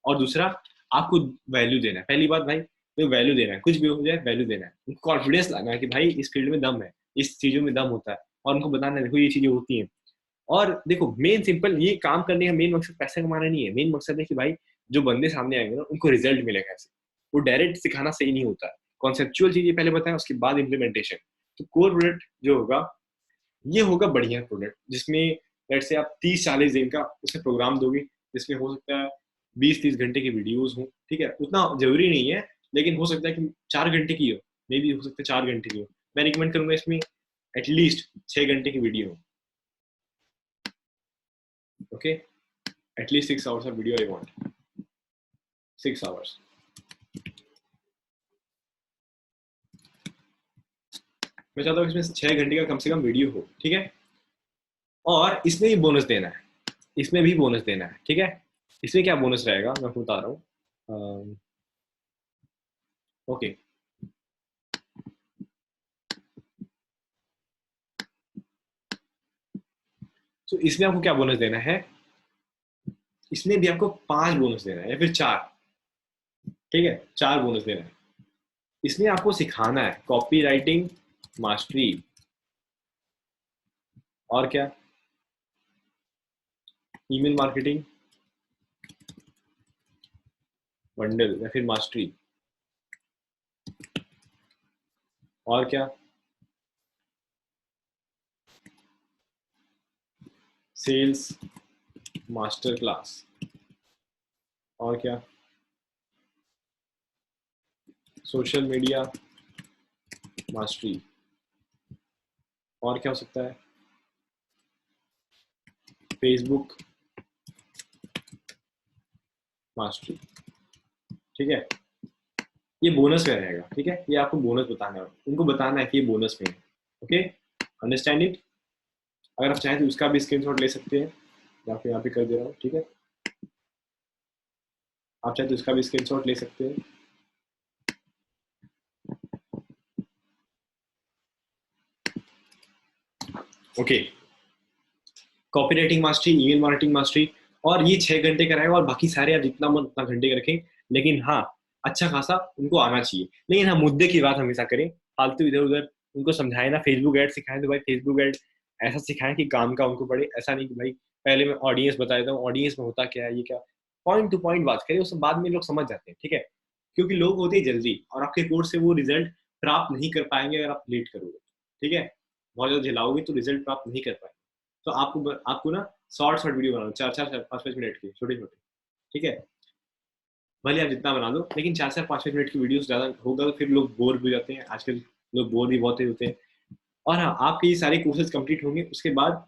S1: और दूसरा, आपको वैल्यू देना है। पहली बात भाई, तो वैल्यू देना है, कुछ भी हो जाए वैल्यू देना है, उनको कॉन्फिडेंस लाना है कि भाई इस फील्ड में दम है, इस चीजों में दम होता है, और उनको बताना है देखो ये चीजें होती हैं। और देखो मेन सिंपल, ये काम करने का मेन मकसद पैसे कमाना नहीं है, मेन मकसद है कि भाई जो बंदे सामने आएंगे ना उनको रिजल्ट मिलेगा ऐसे। वो डायरेक्ट सिखाना सही नहीं होता है, कॉन्सेप्चुअल चीजें पहले बताएं उसके बाद इम्प्लीमेंटेशन। तो कोर प्रोडक्ट जो होगा ये होगा बढ़िया प्रोडक्ट, जिसमें लेट से आप 30-40 दिन का उसमें प्रोग्राम दोगे, जिसमें हो सकता है 20-30 घंटे की वीडियोस हो, ठीक है। उतना जरूरी नहीं है, लेकिन हो सकता है कि 4 घंटे की हो, मे भी हो सकता है 4 घंटे की हो। मैं रिकमेंड करूंगा इसमें एटलीस्ट 6 घंटे की वीडियो हो, okay. At least 6 hours of video I want, 6 hours. मैं चाहता हूँ इसमें 6 घंटे का कम से कम वीडियो हो, ठीक है। और इसमें भी बोनस देना है, इसमें भी बोनस देना है, ठीक है। इसमें क्या बोनस रहेगा मैं आपको बता रहा हूँ, ओके। तो इसमें आपको क्या बोनस देना है, इसमें भी आपको 5 बोनस देना है या फिर 4, ठीक है, 4 बोनस देना है। इसमें आपको सिखाना है कॉपी राइटिंग मास्टरी, और क्या, ईमेल मार्केटिंग बंडल या फिर मास्टरी, और क्या, सेल्स मास्टर क्लास, और क्या, सोशल मीडिया मास्टरी, और क्या हो सकता है, फेसबुक मास्टरी, ठीक है। ये बोनस में रहेगा, ठीक है, ये आपको बोनस बताना है, उनको बताना है कि ये बोनस में है, ओके, अंडरस्टैंड इट। अगर आप चाहें तो उसका भी स्क्रीनशॉट ले सकते हैं, मैं आपको यहाँ पे कर दे रहा हूँ, ठीक है। आप चाहे तो इसका भी स्क्रीनशॉट ले सकते हैं, okay. Copy writing mastery, email marketing mastery, और ये 6 घंटे का रहेगा, और बाकी सारे आप जितना मन उतना घंटे का रखें, लेकिन हाँ अच्छा खासा उनको आना चाहिए। लेकिन हाँ मुद्दे की बात हमेशा करें, फालतू इधर उधर उनको समझाएं ना, फेसबुक ऐड सिखाएं तो भाई फेसबुक ऐड ऐसा सिखाएं कि काम का उनको पड़े, ऐसा नहीं कि भाई पहले मैं ऑडियंस बता देता हूँ, ऑडियंस में होता क्या है ये क्या, पॉइंट टू पॉइंट बात करें, उसके बाद में लोग समझ जाते हैं, ठीक है। क्योंकि लोग होते हैं जल्दी, और आपके कोर्स से वो रिजल्ट प्राप्त नहीं कर पाएंगे अगर आप लेट करोगे, ठीक है। बहुत ज्यादा झेलाओगे तो रिजल्ट प्राप्त नहीं कर पाएंगे। तो आपको ना शॉर्ट वीडियो बना लो, 4-4 5-5 मिनट की छोटे छोटे, ठीक है। भले आप जितना बना दो, लेकिन 4-4 5-5 मिनट की वीडियोस ज्यादा होगा तो फिर लोग बोर भी हो जाते हैं, आजकल लोग बोर भी बहुत होते हैं। और हाँ, आपके ये सारे कोर्सेज कंप्लीट होंगे, उसके बाद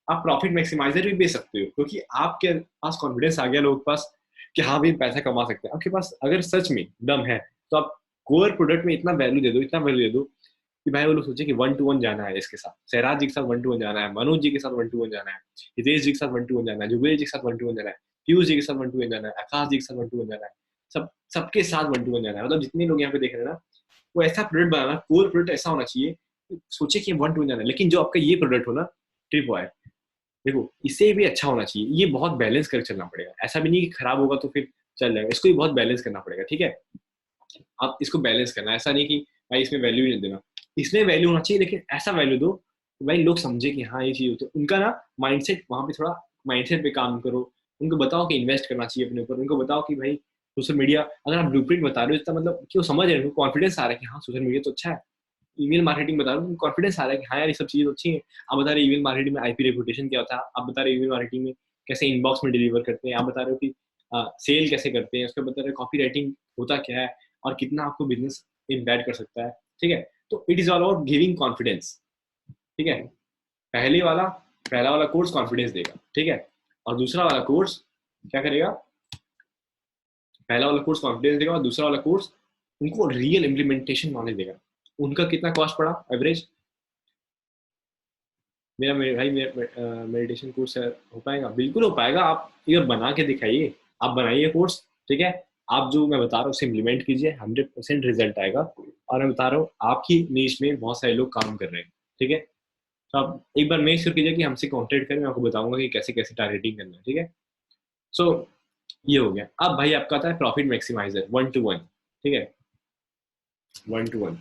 S1: आप प्रॉफिट मैक्सिमाइजर भी बेच सकते हो, क्योंकि आपके पास कॉन्फिडेंस आ गया लोगों के पास कि हाँ भी पैसा कमा सकते हैं। आपके पास अगर सच में दम है तो आप कोर प्रोडक्ट में इतना वैल्यू दे दो, इतना वैल्यू दे दो कि भाई वो लोग सोचे कि 1-to-1 जाना है इसके साथ, सहराज जी के साथ 1-to-1 जाना है, मनोज जी के साथ 1-to-1 जाना है, हितेश जी के साथ 1-to-1 जाना है, जुबेर जी के साथ 1-to-1 जाना है, पीयूष जी के साथ 1-to-1 जाना है, आकाश जी के साथ 1-to-1 जाना है, सबके साथ 1-to-1 जाना है। मतलब जितने लोग यहाँ पे देख रहे हैं ना, वो ऐसा प्रोडक्ट बनाना, कोर प्रोडक्ट ऐसा होना चाहिए, सोचे कि 1-to-1 जाना है, लेकिन जो आपका ये प्रोडक्ट हो ना, ट्रिप वायर, देखो इससे भी अच्छा होना चाहिए, ये बहुत बैलेंस करके चलना पड़ेगा। ऐसा भी नहीं कि खराब होगा तो फिर चल जाएगा, इसको भी बहुत बैलेंस करना पड़ेगा, ठीक है। आप इसको बैलेंस करना, ऐसा नहीं कि भाई इसमें वैल्यू नहीं देना, इसमें वैल्यू होना चाहिए, लेकिन ऐसा वैल्यू दो कि भाई लोग समझे कि हाँ ये चीज होती है। उनका ना माइंडसेट, वहां पे थोड़ा माइंडसेट पे काम करो, उनको बताओ कि इन्वेस्ट करना चाहिए अपने ऊपर, उनको बताओ कि भाई सोशल मीडिया, अगर आप ब्लूप्रिंट बता रहे हो इसका मतलब कि वो समझ रहे हो, कॉन्फिडेंस आ रहा है कि हाँ सोशल मीडिया तो अच्छा है। ईमेल मार्केटिंग बता रहे हो, कॉन्फिडेंस आ रहा है कि हाँ यार ये सब चीजें अच्छी है। आप बता रहे हो ईमेल मार्केटिंग में आईपी रेपुटेशन क्या होता है, आप बता रहे हो ईमेल मार्केटिंग में कैसे इनबॉक्स में डिलीवर करते हैं, आप बता रहे हो कि सेल कैसे करते हैं, उसके बता रहे हो कॉपी राइटिंग होता क्या है और कितना आपको बिजनेस इम्पैक्ट कर सकता है, ठीक है। तो it is all about giving confidence, ठीक है। पहले वाला पहला वाला कोर्स कॉन्फिडेंस देगा, ठीक है, और दूसरा वाला कोर्स क्या करेगा, पहला वाला कोर्स कॉन्फिडेंस देगा और दूसरा वाला कोर्स उनको रियल इम्प्लीमेंटेशन नॉलेज देगा। उनका कितना कॉस्ट पड़ा एवरेज, मेरा भाई मेडिटेशन कोर्स हो पाएगा, बिल्कुल हो पाएगा। आप ये बना के दिखाइए, आप बनाइए कोर्स, ठीक है। आप जो मैं बता रहा हूँ उसे इम्प्लीमेंट कीजिए, 100% रिजल्ट आएगा। और मैं बता रहा हूँ आपकी नीश में बहुत सारे लोग काम कर रहे हैं, ठीक है। तो आप एक बार मेक श्योर कीजिए कि हमसे कॉन्टेक्ट करें, मैं आपको बताऊंगा कि कैसे कैसे टारगेटिंग करना है, ठीक है। सो ये हो गया। अब भाई आपका आता है प्रॉफिट मैक्सिमाइजर 1-to-1, ठीक है, 1-to-1।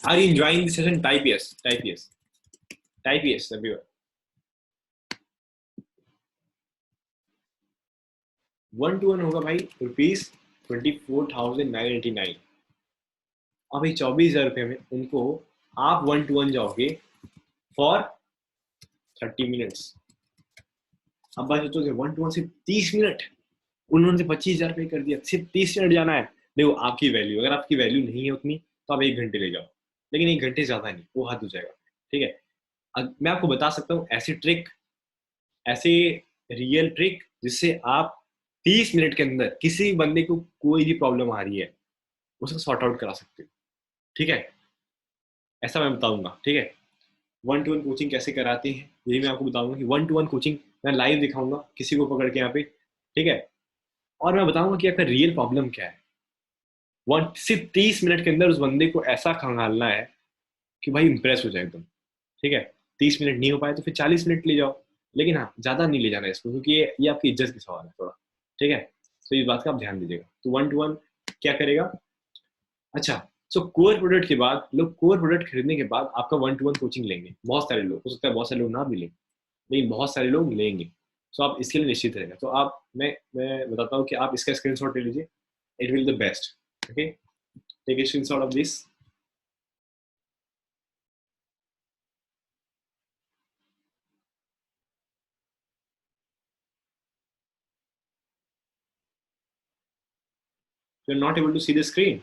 S1: Are you enjoying this session? Type yes, type yes, type yes everyone. 1-to-1 होगा भाई ₹24,999। अब भाई 24,000 में उनको आप 1-to-1 जाओगे फॉर 30 मिनट्स। अब भाई सोचोगे 1-to-1 सिर्फ 30 मिनट, उन्होंने 25,000 पे कर दिया, सिर्फ 30 मिनट जाना है। देखो आपकी वैल्यू, अगर आपकी वैल्यू नहीं है उतनी तो आप 1 घंटे ले जाओ, लेकिन 1 घंटे ज्यादा नहीं, वो हद हो जाएगा, ठीक है। अब मैं आपको बता सकता हूँ ऐसी ट्रिक, ऐसे रियल ट्रिक जिससे आप 30 मिनट के अंदर किसी भी बंदे को कोई भी प्रॉब्लम आ रही है उसको सॉर्ट आउट करा सकते हो, ठीक है। ऐसा मैं बताऊंगा, ठीक है। 1-to-1 कोचिंग कैसे कराते हैं यही मैं आपको बताऊंगा, कि 1-to-1 कोचिंग मैं लाइव दिखाऊंगा किसी को पकड़ के यहाँ पे, ठीक है। और मैं बताऊंगा कि आपका रियल प्रॉब्लम क्या है। वन सिर्फ 30 मिनट के अंदर उस बंदे को ऐसा खंगालना है कि भाई इंप्रेस हो जाए एकदम, ठीक है। 30 मिनट नहीं हो पाए तो फिर 40 मिनट ले जाओ, लेकिन हाँ ज्यादा नहीं ले जाना है इसको, क्योंकि ये आपकी इज्जत का सवाल है थोड़ा, ठीक है। तो इस बात का आप ध्यान दीजिएगा। तो 1-to-1 क्या करेगा, अच्छा। सो कोर प्रोडक्ट के बाद लोग, कोर प्रोडक्ट खरीदने के बाद आपका 1-to-1 कोचिंग लेंगे बहुत सारे लोग, हो सकता है बहुत सारे लोग ना भी लें, लेकिन बहुत सारे लोग लेंगे। सो आप इसके लिए निश्चित रहेगा। तो आप मैं बताता हूँ कि आप इसका स्क्रीनशॉट ले लीजिए, it will the best, okay. Take a screenshot of this. You are not able to see the screen,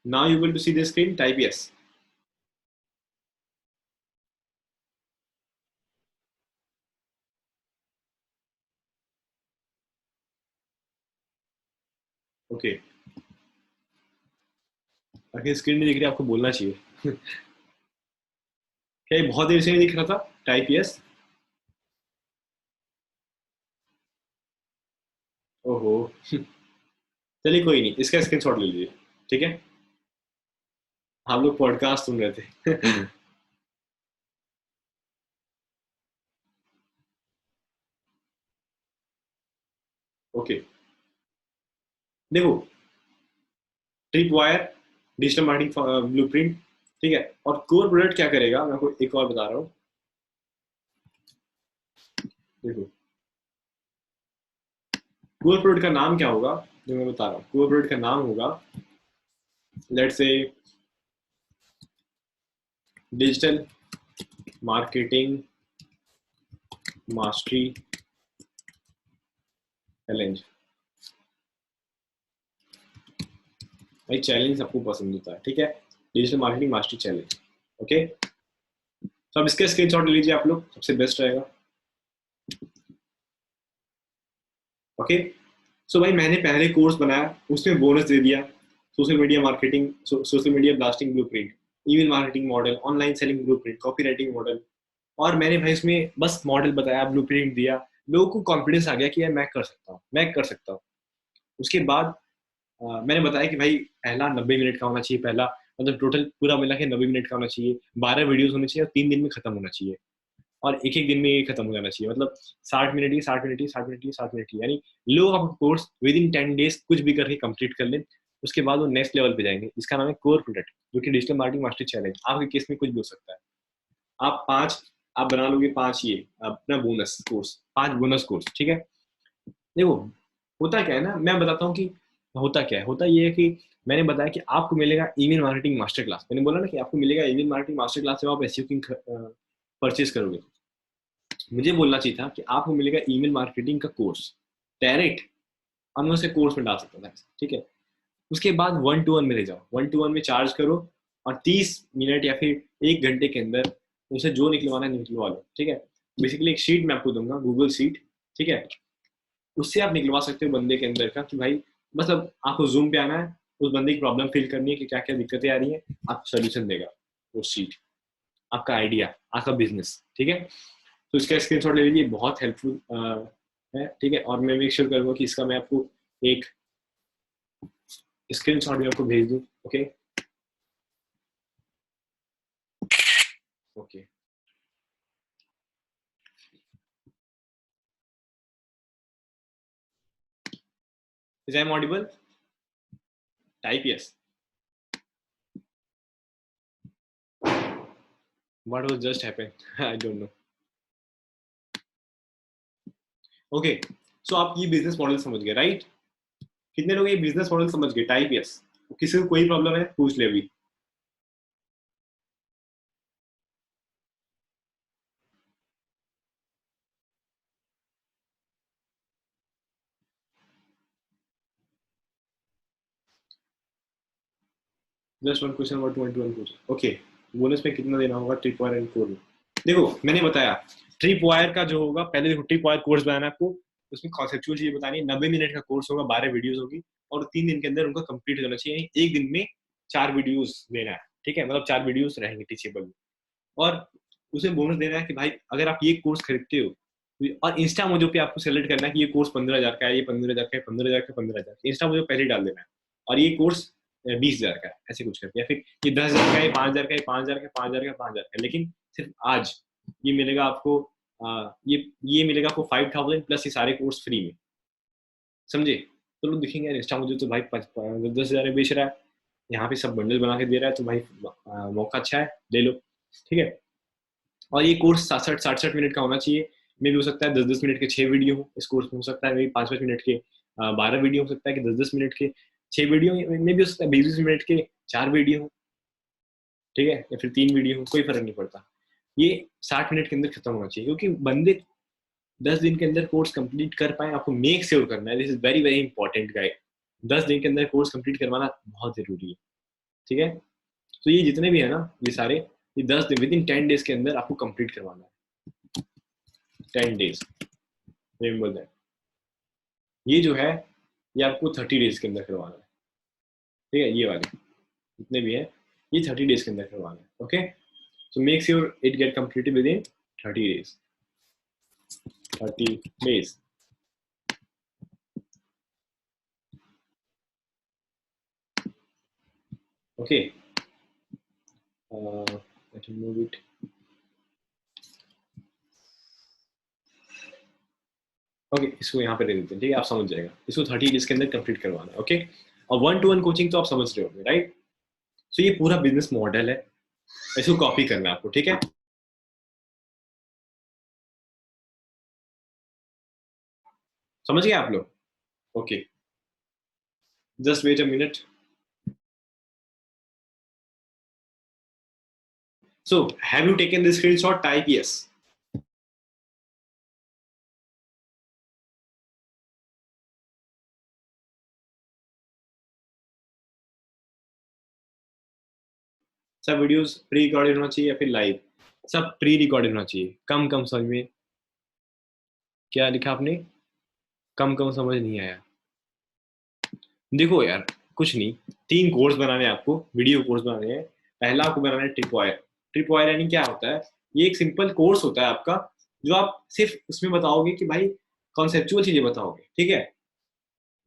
S1: now you will to see the screen, type yes. Okay, अगर स्क्रीन नहीं दिख रही आपको बोलना चाहिए। क्या ये बहुत देर से नहीं दिख रहा था, टाइप यस। ओहो। चलिए कोई नहीं, इसका स्क्रीनशॉट ले लीजिए, ठीक है। हम लोग पॉडकास्ट सुन रहे थे। ओके, देखो trip wire, digital marketing blueprint, ठीक है। और कोर प्रोडक्ट क्या करेगा, मैं आपको एक और बता रहा हूँ। देखो कोर प्रोडक्ट का नाम क्या होगा, जो मैं बता रहा हूँ, कोर प्रोडक्ट का नाम होगा let's say digital marketing mastery challenge. भाई चैलेंज सबको पसंद होता है, ठीक है, digital marketing mastery challenge. Okay, तो अब इसके स्क्रीनशॉट ले लीजिए आप लोग, सबसे बेस्ट रहेगा। ओके, सो भाई मैंने पहले कोर्स बनाया, उसमें बोनस दे दिया, social media marketing, social media blasting blueprint, email marketing model, online selling blueprint, copy writing model. और मैंने भाई इसमें बस मॉडल बताया, ब्लूप्रिंट दिया, लोगों को कॉन्फिडेंस आ गया कि यार मैं कर सकता हूँ, मैं कर सकता हूँ। उसके बाद मैंने बताया कि भाई पहला 90 मिनट का होना चाहिए, पहला मतलब टोटल पूरा मिला के 90 मिनट का होना चाहिए, 12 वीडियोस होने चाहिए और 3 दिन में खत्म होना चाहिए, और एक एक दिन में ये खत्म हो जाना चाहिए, मतलब 60 मिनट ही 60 मिनट ही 60 मिनट ही 60 मिनट ही, यानी लोग आपका कोर्स विद इन 10 डेज कुछ भी करके कंप्लीट कर लें, उसके बाद वो नेक्स्ट लेवल पे जाएंगे। इसका नाम है कोर प्रोडक्ट, जो कि डिजिटल मार्केटिंग मास्टर चैलेंज। आपके केस में कुछ भी हो सकता है। आप पांच आप बना लोगे, पांच ये अपना बोनस कोर्स, पांच बोनस कोर्स, ठीक है। देखो होता क्या है ना, मैं बताता हूँ कि होता क्या है। होता ये है कि मैंने बताया कि आपको मिलेगा ईमेल मार्केटिंग मास्टर क्लास, मैंने बोला ना कि आपको मिलेगा ईमेल मार्केटिंग मास्टर क्लास से आप एसईओ की परचेज करोगे। मुझे बोलना चाहिए था कि आपको मिलेगा ईमेल मार्केटिंग का कोर्स डायरेक्ट, हम उसे कोर्स में डाल सकता था, ठीक है। उसके बाद 1-to-1 में ले जाओ, 1-to-1 में चार्ज करो, और 30 मिनट या फिर 1 घंटे के अंदर उसे जो निकलवाना है निकलवा लो, ठीक है। बेसिकली एक शीट मैं आपको दूंगा, गूगल शीट, ठीक है, उससे आप निकलवा सकते हो बंदे के अंदर का कि भाई मतलब आपको जूम पे आना है, उस बंदे की प्रॉब्लम फील करनी है कि क्या क्या दिक्कतें आ रही हैं, आप सोल्यूशन देगा वो शीट, आपका आइडिया, आपका बिजनेस, ठीक है। तो इसका स्क्रीनशॉट ले लीजिए, बहुत हेल्पफुल है, ठीक है। और मैं मेक श्योर करूंगा कि इसका मैं आपको एक स्क्रीनशॉट भी आपको भेज दूं। Okay okay, is I am audible? Type yes. What was just happened I don't know. Okay, so आप ये बिजनेस मॉडल समझ गए, राइट? कितने लोग ये बिजनेस मॉडल समझ गए? Type yes. किसी को कोई प्रॉब्लम है पूछ ले अभी। Just one question, what one two one question. Okay, bonus में कितना देना होगा ट्रिप वायर एंड कोर में? देखो मैंने बताया, ट्रिप वायर का जो होगा, पहले देखो ट्रिप वायर कोर्स बनाना है आपको, उसमें कॉन्सेप्चुअल चीज बतानी है, 90 मिनट का कोर्स होगा, 12 वीडियोस होगी, और 3 दिन के अंदर उनको कंप्लीट करना चाहिए, यानी एक दिन में 4 वीडियोस देना है, ठीक है, मतलब 4 वीडियोस रहेंगे टीचेबल। और उसे बोनस देना है कि भाई अगर आप ये कोर्स खरीदते हो, और इंस्टा मोजो पे आपको सेलेक्ट करना है कि ये कोर्स 15,000 का है, ये 15,000 का है, 15,000 का, 15,000, इंस्टा मोजो पहले डाल देना है, और ये कोर्स 20,000 का है, ऐसे कुछ करके, या फिर ये 10,000 का है, 5,000 का है, 5,000 का, 5,000 का, 5,000 का, लेकिन सिर्फ आज ये मिलेगा आपको, ये मिलेगा आपको 5,000 प्लस ये सारे कोर्स फ्री में, समझे? तो लोग दिखेंगे यार इंस्टा मुझे तो भाई 10,000 में बेच रहा है, यहाँ पे सब बंडल बना के दे रहा है, तो भाई मौका अच्छा है, ले लो, ठीक है। और ये कोर्स 67-67 मिनट का होना चाहिए, मे भी हो सकता है 10-10 मिनट के 6 वीडियो हो इस कोर्स में, हो सकता है मे 5-5 मिनट के 12 वीडियो, हो सकता है कि 10-10 मिनट के 6 वीडियो, में भी हो सकता है 20-20 मिनट के 4 वीडियो हो, ठीक है, या फिर 3 वीडियो हो, कोई फर्क नहीं पड़ता। ये 60 मिनट के अंदर खत्म होना चाहिए, क्योंकि बंदे 10 दिन के अंदर कोर्स कंप्लीट कर पाए, आपको मेक श्योर करना है, this is very very important guide. 10 दिन के अंदर कोर्स कंप्लीट करवाना बहुत जरूरी है, ठीक है। तो ये जितने भी है ना, ये सारे, ये 10 दिन विद इन 10 डेज के अंदर आपको कंप्लीट करवाना है, 10 डेज, रिमेंबर दैट। ये जो है, ये आपको 30 डेज के अंदर करवाना है, ठीक है, ये वाले जितने भी है, ये 30 डेज के अंदर करवाना है। Okay, so make sure it get completed with in 30 days, 30 days. Okay, let me move it. Okay, इसको यहाँ पे दे देते हैं, ठीक है, आप समझ जाएगा, इसको 30 डेज के अंदर कंप्लीट करवाना है। ओके, और 1-to-1 कोचिंग तो आप समझ रहे होंगे, राइट? सो ये पूरा बिजनेस मॉडल है, इसको कॉपी करना है आपको, ठीक है। समझ गए आप लोग? Okay, Just wait a minute. So, have you taken this screenshot? Type yes. सब वीडियोस प्री रिकॉर्डेड होना चाहिए या फिर लाइव? सब प्री रिकॉर्डेड होना चाहिए। कम कम समझ में, क्या लिखा आपने? कम कम समझ नहीं आया। देखो यार, कुछ नहीं, 3 कोर्स बनाने हैं आपको, वीडियो कोर्स बनाने हैं। पहला आपको बनाना है ट्रिप वायर। ट्रिप वायर यानी क्या होता है? ये एक सिंपल कोर्स होता है आपका, जो आप सिर्फ उसमें बताओगे कि भाई कॉन्सेप्चुअल चीजें बताओगे, ठीक है?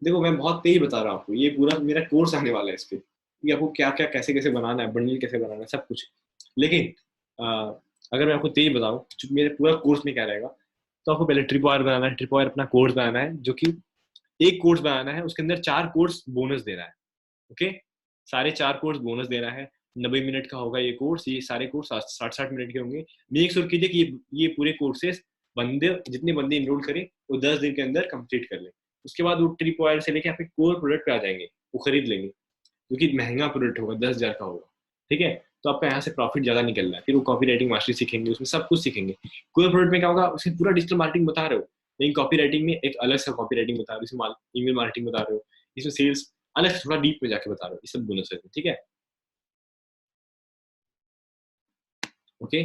S1: देखो मैं बहुत तेज बता रहा हूँ आपको, ये पूरा मेरा कोर्स आने वाला है इस पे कि आपको क्या क्या कैसे कैसे बनाना है, बंडल कैसे बनाना है, सब कुछ। लेकिन अगर मैं आपको तेज बताऊँ मेरे पूरा कोर्स में क्या रहेगा, तो आपको पहले ट्रिप वायर बनाना है। ट्रिप वायर अपना कोर्स बनाना है, जो कि एक कोर्स बनाना है, उसके अंदर 4 कोर्स बोनस देना है। ओके, सारे 4 कोर्स बोनस देना है। 90 मिनट का होगा ये कोर्स, ये सारे कोर्स 60-60 मिनट के होंगे। मेक श्योर कीजिए कि ये पूरे कोर्सेज बंदे, जितने बंदे इनरोल करें वो 10 दिन के अंदर कंप्लीट कर ले। उसके बाद वो ट्रिप वायर से लेके आपके कोर प्रोडक्ट पे आ जाएंगे, वो खरीद लेंगे, क्योंकि महंगा प्रोडक्ट होगा, 10,000 का होगा, ठीक है? तो आपका यहाँ से प्रॉफिट ज्यादा निकल रहा है। फिर वो कॉपी राइटिंग मास्टरी सीखेंगे, उसमें सब कुछ सीखेंगे। कोर प्रोडक्ट में क्या होगा, उसमें पूरा डिजिटल मार्केटिंग बता रहे हो, लेकिन कॉपी राइटिंग में एक अलग सा कॉपी राइटिंग बता रहे हो, इसमें ईमेल मार्केटिंग बता रहे हो, इसमें सेल्स अलग से थोड़ा डीप में जाके बता रहे हो। ये सब बोनस है, ठीक है? ओके।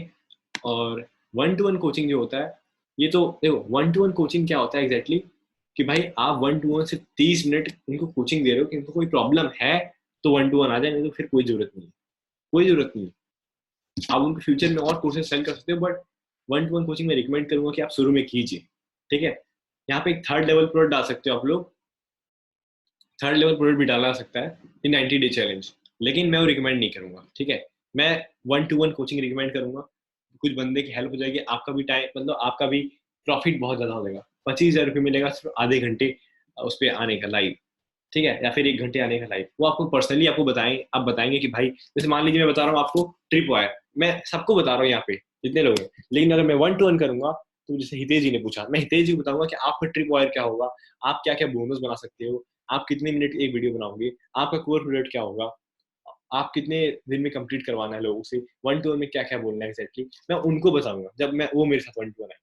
S1: और 1-to-1 कोचिंग जो होता है, ये तो देखो 1-to-1 कोचिंग क्या होता है एग्जैक्टली कि भाई आप 1-to-1 से 30 मिनट उनको कोचिंग दे रहे हो कि उनको कोई प्रॉब्लम है तो 1-to-1 आ जाए, नहीं तो फिर कोई जरूरत नहीं है। कोई जरूरत नहीं है। आप उनको फ्यूचर में और कोर्सेज सेल कर सकते हो, बट 1-to-1 कोचिंग में रिकमेंड करूंगा कि आप शुरू में कीजिए, ठीक है? यहाँ पे एक 3rd लेवल प्रोडक्ट डाल सकते हो आप लोग। 3rd लेवल प्रोडक्ट भी डाला जा सकता है इन 90 डे चैलेंज, लेकिन मैं वो रिकमेंड नहीं करूंगा, ठीक है? मैं 1-to-1 कोचिंग रिकमेंड करूंगा। कुछ बंदे की हेल्प हो जाएगी, आपका भी टाइम, मतलब आपका भी प्रॉफिट बहुत ज्यादा हो जाएगा। 25,000 रुपये मिलेगा सिर्फ आधे घंटे उस पर आने का लाइव, ठीक है? या फिर 1 घंटे आने का लाइव, वो आपको पर्सनली आपको बताएंगे। आप बताएंगे कि भाई जैसे मान लीजिए मैं बता रहा हूँ आपको ट्रिप वायर, मैं सबको बता रहा हूँ यहाँ पे जितने लोग हैं, लेकिन अगर मैं 1-to-1 करूंगा तो जैसे हितेश जी ने पूछा, मैं हितेश जी को बताऊंगा कि आपका ट्रिप वायर क्या होगा, आप क्या क्या बोनस बना सकते हो, आप कितने मिनट एक वीडियो बनाओगे, आपका कोर प्रोडक्ट क्या होगा, आप कितने दिन में कंप्लीट करवाना है लोगों से, 1-to-1 में क्या क्या बोलना है एग्जैक्टली, मैं उनको बताऊंगा जब मैं वो मेरे साथ 1-to-1 है।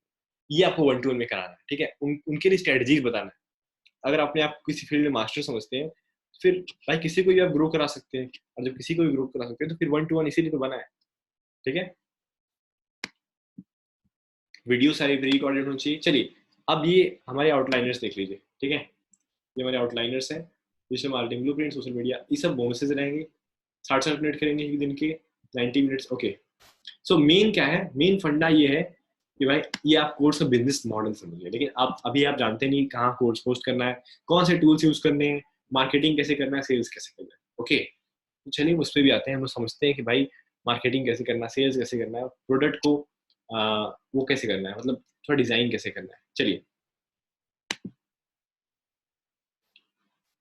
S1: ये आपको 1-to-1 में कराना है, ठीक है? उनके लिए स्ट्रेटजीज बताना है। अगर अपने आप किसी फील्ड में मास्टर समझते हैं, फिर भाई किसी को भी आप ग्रो करा सकते हैं, और जब किसी को भी ग्रो करा सकते हैं तो फिर 1-to-1 इसीलिए तो बना है, ठीक है? वीडियो सारी प्री रिकॉर्डेड होनी चाहिए। चलिए, अब ये हमारे आउटलाइनर्स देख लीजिए, ठीक है? ये हमारे आउटलाइनर्स हैं। Digital marketing blueprint, social media, ये सब बोनसेस रहेंगे। 60-60 मिनट करेंगे एक दिन के, 90 मिनट्स। ओके, सो मेन क्या है, मेन फंडा ये है कि भाई ये आप कोर्स का बिजनेस मॉडल समझिए, लेकिन आप अभी आप जानते नहीं कहाँ कोर्स पोस्ट करना है, कौन से टूल्स यूज करने हैं, मार्केटिंग कैसे करना है, सेल्स कैसे करना है। ओके, तो चलिए उस पर भी आते हैं। हम लोग समझते हैं कि भाई मार्केटिंग कैसे करना है, सेल्स कैसे करना है, प्रोडक्ट को वो कैसे करना है, मतलब थोड़ा डिजाइन कैसे करना है। चलिए,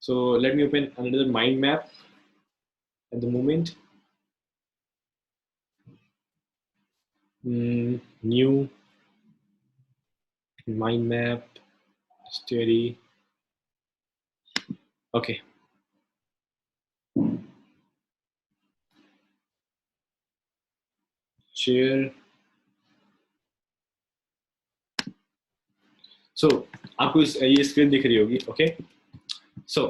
S1: so let me open another mind map at the moment. New mind map, study. Okay, share. So आपको ये स्क्रीन दिख रही होगी, ओके? सो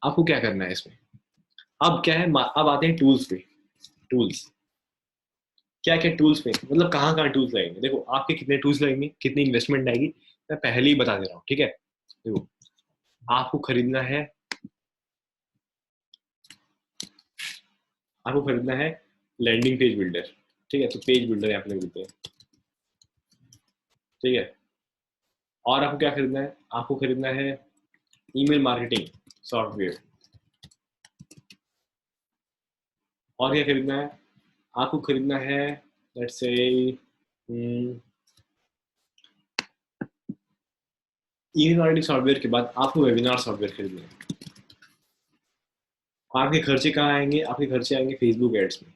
S1: आपको क्या करना है इसमें? अब क्या है, अब आते हैं टूल्स पे। टूल्स क्या क्या टूल्स पे, मतलब कहाँ कहाँ टूल्स लगेंगे? देखो आपके कितने टूल्स लगेंगे, कितनी इन्वेस्टमेंट आएगी, मैं पहले ही बता दे रहा हूँ, ठीक है? देखो, आपको खरीदना है, आपको खरीदना है लैंडिंग पेज बिल्डर, ठीक है? तो पेज बिल्डर यहाँ पे लिख देते हैं, ठीक है? और आपको क्या खरीदना है? आपको खरीदना है ईमेल मार्केटिंग सॉफ्टवेयर। और क्या खरीदना है? आपको खरीदना है, लेट्स से, ईमेल मार्केटिंग सॉफ्टवेयर के बाद आपको वेबिनार सॉफ्टवेयर खरीदना है। आपके खर्चे कहाँ आएंगे? आपके खर्चे आएंगे फेसबुक एड्स में,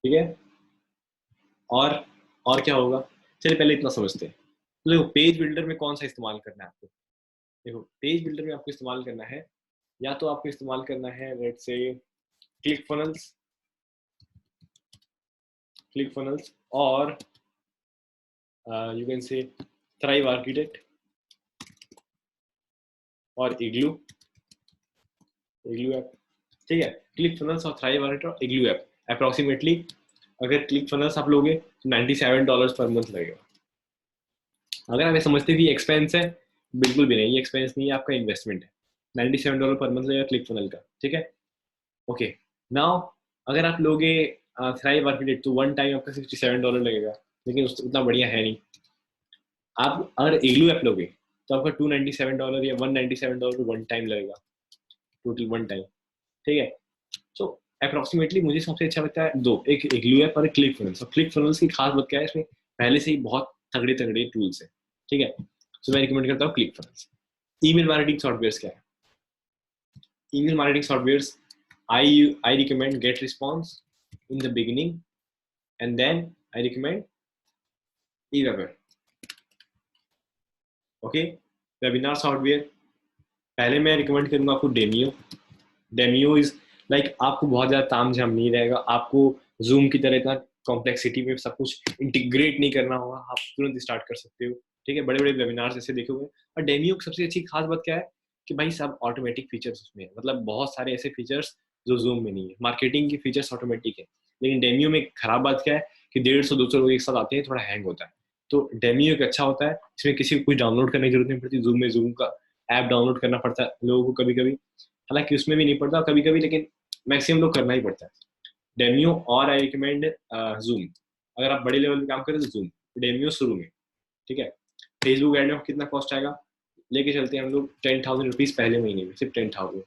S1: ठीक है? और और क्या होगा? चलिए पहले इतना समझते हैं। तो देखो पेज बिल्डर में कौन सा इस्तेमाल करना है आपको। देखो पेज बिल्डर में आपको इस्तेमाल करना है, या तो आपको इस्तेमाल करना है लेट्स से क्लिक फनल्स और यू कैन से थ्राइव आर्किटेक्ट और इग्लू ऐप। ठीक है, क्लिक फनल्स और थ्राइव आर्किटेक्ट और इग्लू ऐप अप्रोक्सीमेटली अगर क्लिक फनल्स आप लोगे तो $97 पर मंथ लगेगा। अगर आप ये समझते कि एक्सपेंस है, बिल्कुल भी नहीं, ये एक्सपेंस नहीं है, आपका इन्वेस्टमेंट है। $97 पर मंथ लगेगा क्लिक फनल का। ठीक है, ओके। नाउ अगर आप लोगे थ्राइव आर्किटेक्ट तो वन टाइम आपका $67 लगेगा, लेकिन उतना बढ़िया है नहीं। आप अगर इग्लू ऐप लोगे तो आपका $297 या $197 वन टाइम लगेगा, टोटल वन टाइम। ठीक है, सो अप्रोक्सीमेटली मुझे सबसे अच्छा लगता है दो, एक इग्लू ऐप और एक क्लिक फनल्स। और क्लिक फनल्स की खास बात क्या है, इसमें पहले से ही बहुत तगड़े तगड़े टूल्स है। ठीक है, सो मैं रिकमेंड करता हूँ click funnels. Email marketing software क्या है? email marketing softwares, I recommend GetResponse in the beginning, and then I recommend eWebinar. Okay, webinar software पहले मैं रिकमेंड करूंगा आपको डेमियो। डेमियो इज लाइक आपको बहुत ज्यादा ताम झाम नहीं रहेगा, आपको जूम की तरह इतना कॉम्प्लेक्सिटी में सब कुछ इंटीग्रेट नहीं करना होगा, आप तुरंत स्टार्ट कर सकते हो। ठीक है, बड़े बड़े वेबिनार जैसे देखोगे। और डेमियो की सबसे अच्छी खास बात क्या है कि भाई सब ऑटोमेटिक फीचर्स उसमें है, मतलब बहुत सारे ऐसे फीचर्स जो जूम में नहीं है। मार्केटिंग की फीचर्स ऑटोमेटिक है, लेकिन डेमियो में खराब बात क्या है कि 150-200 लोग एक साथ आते हैं, थोड़ा हैंग होता है। तो डेमियो एक अच्छा होता है, इसमें किसी को कुछ डाउनलोड करने की जरूरत नहीं पड़ती। जूम में जूम का ऐप डाउनलोड करना पड़ता है लोगों को कभी कभी, हालांकि उसमें भी नहीं पड़ता कभी कभी, लेकिन मैक्सिमम लोग करना ही पड़ता है डेमियो। और आई रिकमेंड जूम। अगर आप बड़े लेवल पे काम करें तो जूम, डेमियो शुरू में। ठीक है, फेसबुक एड में कितना कॉस्ट आएगा, लेके चलते हैं हम लोग ₹10,000 पहले महीने में, सिर्फ 10,000।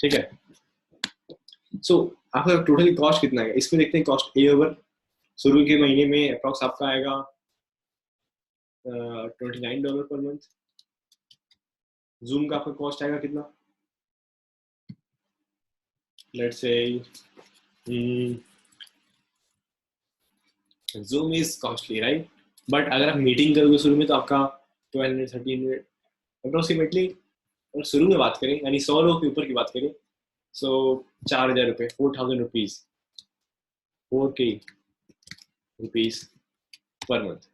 S1: ठीक है, सो आपका टोटल कॉस्ट कितना है इसमें देखते हैं। कॉस्ट ए ओवर शुरू के महीने में अप्रॉक्स आपका आएगा $29 पर मंथ। जूम का आपका कॉस्ट आएगा कितना, let's say zoom is costly right, but अगर आप मीटिंग करोगे शुरू में तो आपका 1200-1300 अप्रोक्सीमेटली। और शुरू में बात करें यानी 100 लोग के ऊपर की बात करें, सो ₹4,000, ₹4,000, ₹4K पर month.